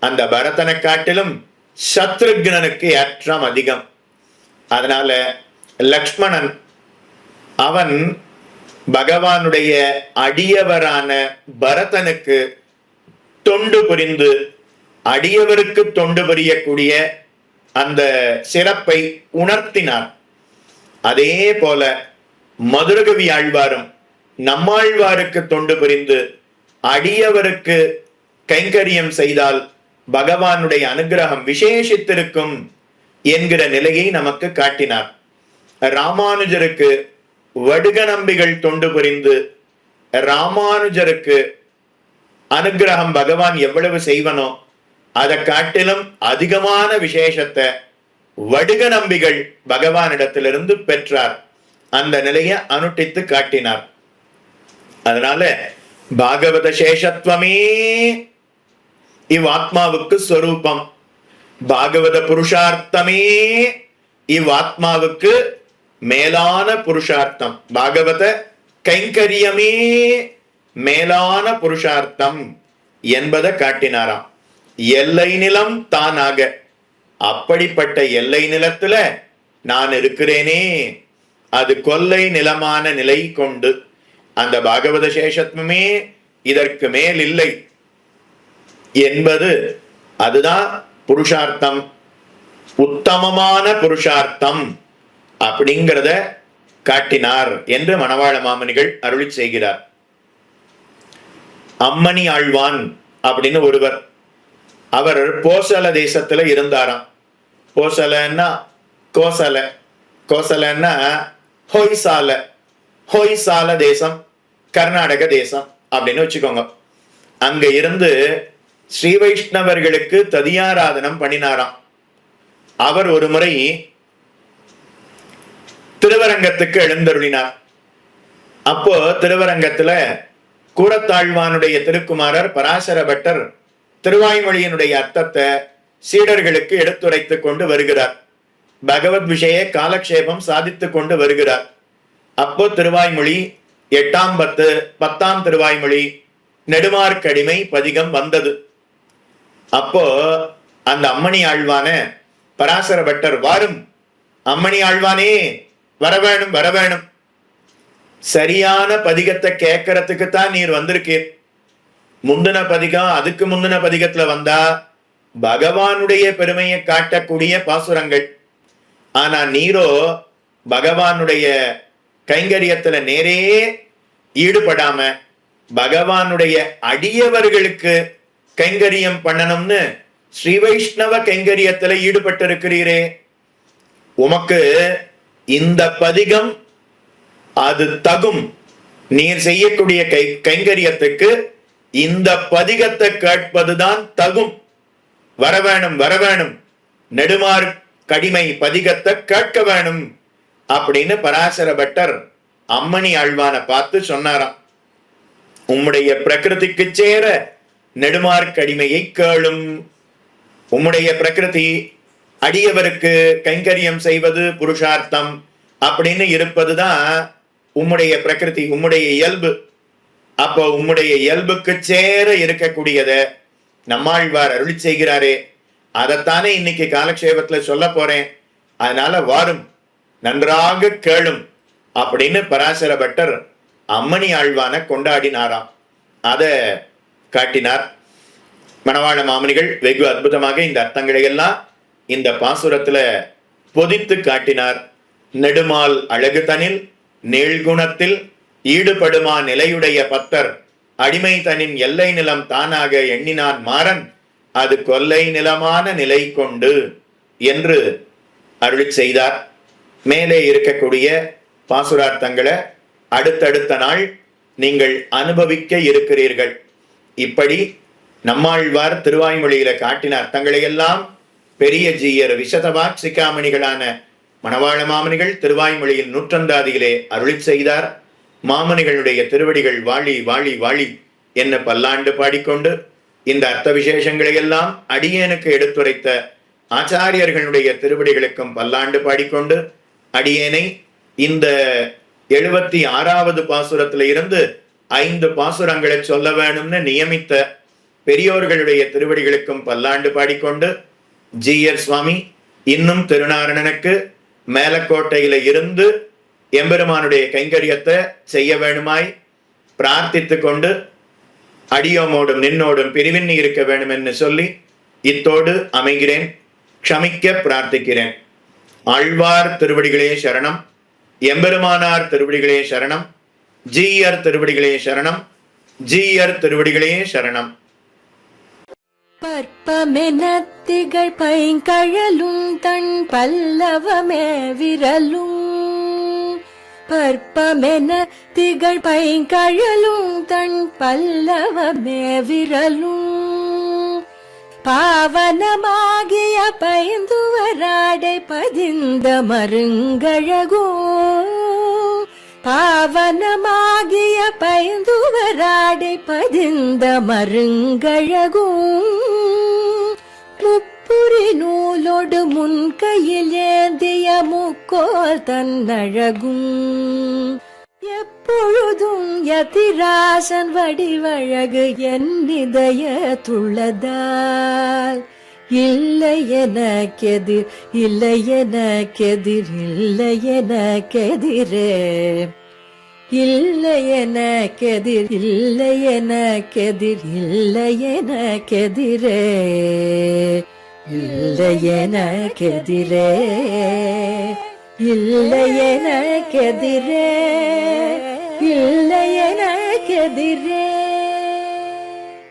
அந்த பரதனை காட்டிலும் சத்ருக்னனுக்கு ஏற்றம் அதிகம். அதனால லக்ஷ்மணன் அவன் பகவானுடைய அடியவரான பரதனுக்கு தொண்டு புரிந்து அடியவருக்கு தொண்டு புரியக்கூடிய அந்த சிறப்பை உணர்த்தினார். அதே போல மதுரகவி ஆழ்வாரும் நம்மாழ்வாருக்கு தொண்டு புரிந்து அடியவருக்கு கைங்கரியம் செய்தால் பகவானுடைய அனுகிரகம் விசேஷித்திருக்கும் என்கிற நிலையை நமக்கு காட்டினார். ராமானுஜருக்கு வடுக நம்பிகள் தொண்டு புரிந்து ராமானுஜருக்கு அனுகிரகம் பகவான் எவ்வளவு செய்வனோ அதை காட்டிலும் அதிகமான விசேஷத்தை வடுக நம்பிகள் பகவானிடத்திலிருந்து பெற்றார். அந்த நிலையை அனுட்டித்து காட்டினார். அதனால பாகவத சேஷத்துவமே இவ்வாத்மாவுக்கு ஸ்வரூபம், பாகவத புருஷார்த்தமே இவ்வாத்மாவுக்கு மேலான புருஷார்த்தம், பாகவத கைங்கரியமே மேலான புருஷார்த்தம் என்பதை காட்டினாராம். எல்லை நிலம் தானாக, அப்படிப்பட்ட எல்லை நிலத்துல நான் இருக்கிறேனே, அது கொல்லை நிலமான நிலை கொண்டு அந்த பாகவத சேஷத்துவமே இதற்கு மேல் இல்லை என்பது, அதுதான் புருஷார்த்தம், உத்தமமான புருஷார்த்தம் அப்படிங்கிறத காட்டினார் என்று மணவாள மாமுனிகள் அருளி செய்கிறார். அம்மணி ஆழ்வான் அப்படின்னு ஒருவர், அவர் போசல தேசத்துல இருந்தாராம். போசலன்னா கோசல, கோசலன்னா ஹொய்சால, ஹொய்சால தேசம் கர்நாடக தேசம் அப்படின்னு வச்சுக்கோங்க. அங்க இருந்து ஸ்ரீ வைஷ்ணவர்களுக்கு ததியாராதனம் பண்ணினாராம். அவர் ஒரு முறை திருவரங்கத்துக்கு எழுந்தருளினார். அப்போ திருவரங்கத்துல கூரத்தாழ்வானுடைய திருக்குமாரர் பராசர பட்டர் திருவாய்மொழியினுடைய அர்த்தத்தை சீடர்களுக்கு எடுத்துரைத்துக் கொண்டு வருகிறார். பகவத் விஷய காலக்ஷேபம் சாதித்துக் கொண்டு வருகிறார். அப்போ திருவாய்மொழி 8ஆம் 10, 10ஆம் திருவாய்மொழி நெடுமார்க்கடிமை பதிகம் வந்தது. அப்போ அந்த அம்மணி ஆழ்வான பராசர பட்டர், வாரும் அம்மணி ஆழ்வானே, வரவேணும் வரவேணும், சரியான பதிகத்தை கேட்கறதுக்கு தான் நீர் வந்திருக்கீர். முந்தின பதிகம், அதுக்கு முந்தின பதிகத்துல வந்தா பகவானுடைய பெருமையை காட்டக்கூடிய பாசுரங்கள். ஆனா நீரோ பகவானுடைய கைங்கரியத்துல நேரே ஈடுபடாம பகவானுடைய அடியவர்களுக்கு கைங்கரியம் பண்ணணும்னு ஸ்ரீ வைஷ்ணவ கைங்கரியத்துல ஈடுபட்டிருக்கிறீரே, உமக்கு இந்த பதிகம் அது தகும். நீர் செய்யக்கூடிய கைங்கரியத்துக்கு இந்த பதிகத்தை கேட்பதுதான் தகும். வரவேணும் வரவேணும், நெடுமார் கடிமை பதிகத்தை கேட்க வேணும் அப்படின்னு பராசர பட்டர் அம்மணி ஆழ்வான பார்த்து சொன்னாராம். உம்முடைய பிரகிருதிக்கு சேர நெடுமார் கடிமையை கேளும். உம்முடைய பிரகிருதி அடியவருக்கு கைங்கரியம் செய்வது புருஷார்த்தம் அப்படின்னு இருப்பதுதான் உம்முடைய பிரகிருதி, உம்முடைய இயல்பு. அப்போ உம்முடைய இயல்புக்கு சேர இருக்கக்கூடியத நம்மாழ்வார் அருளி செய்கிறாரே, அதைத்தானே இன்னைக்கு காலக்ஷேபத்துல சொல்ல போறேன். அதனால வாரும், நன்றாக கேளும் அப்படின்னு பராசர பட்டர் அம்மணி ஆழ்வான கொண்டாடினாராம். அத காட்டினார். மணவாள மாமுனிகள் வெகு அற்புதமாக இந்த அர்த்தங்களை எல்லாம் இந்த பாசுரத்துல பொதித்து காட்டினார். நெடுமால் அழகு தனில் நீள்குணத்தில் ஈடுபடுமா நிலையுடைய பத்தர் அடிமை தனின் எல்லை நிலம் தானாக எண்ணினான் மாறன் அது கொல்லை நிலமான நிலை கொண்டு என்று அருளி செய்தார். மேலே இருக்கக்கூடிய பாசுரார்த்தங்களை அடுத்தடுத்த நாள் நீங்கள் அனுபவிக்க இருக்கிறீர்கள். இப்படி நம்மாழ்வார் திருவாய்மொழியில காட்டின அர்த்தங்களை எல்லாம் பெரிய ஜீயர் விஷதவாக் சிக்காமணிகளான மணவாள மாமனிகள் திருவாய்மொழியில் நூற்றந்தாதியிலே அருளி செய்தார். மாமனிகளுடைய திருவடிகள் வாழி வாழி வாழி என்ன பல்லாண்டு பாடிக்கொண்டு இந்த அர்த்த விசேஷங்களை எல்லாம் அடியேனுக்கு எடுத்துரைத்த ஆச்சாரியர்களுடைய திருவடிகளுக்கும் பல்லாண்டு பாடிக்கொண்டு அடியேனை இந்த 76வது பாசுரத்துல இருந்து 5 பாசுரங்களை சொல்ல வேணும்னு நியமித்த பெரியோர்களுடைய திருவடிகளுக்கும் பல்லாண்டு பாடிக்கொண்டு ஜீயர் சுவாமி இன்னும் திருநாரணனுக்கு மேலக்கோட்டையில இருந்து எம்பெருமானுடைய கைங்கரியத்தை செய்ய வேணுமாய் பிரார்த்தித்து கொண்டு அடியோமோடும் நின்னோடும் பிரிவின் இருக்க வேண்டும் என்று சொல்லி இத்தோடு அமைகிறேன். க்ஷமிக்க பிரார்த்திக்கிறேன். ஆழ்வார் திருவடிகளே சரணம், எம்பெருமானார் திருவடிகளே சரணம், ஜீயர் திருவடிகளே சரணம், ஜீயர் திருவடிகளே சரணம்.
பற்பமென திகழ் பைங்கழலும் தன் பல்லவமே விரலும், பற்பமென திகழ் பைங்கழலும் தன் பல்லவமே விரலும், பாவனமாகிய பைந்துவராடை பதிந்த மருங்கழகோ, பாவனமாகிய பைந்துவராடை பதிந்த மருங்கழகோ, முப்புரி நூலோடு முன்கையில் ஏந்திய முக்கோல் தன்னழகும், எப்பொழுதும் யதிராசன் வடிவழகு என் இதயத்துள்ளதால், இல்லை எனக்கெதிர் இல்லை எனக்கெதிர் இல்லை எனக்கெதிரே, இல்லை எனக்கெதிர் இல்லை எனக்கெதிர் இல்லை எனக்கெதிரே, இல்லை எனக்கெதிரே, இல்லை எனக்கெதிரே, இல்லை எனக்கெதிரே.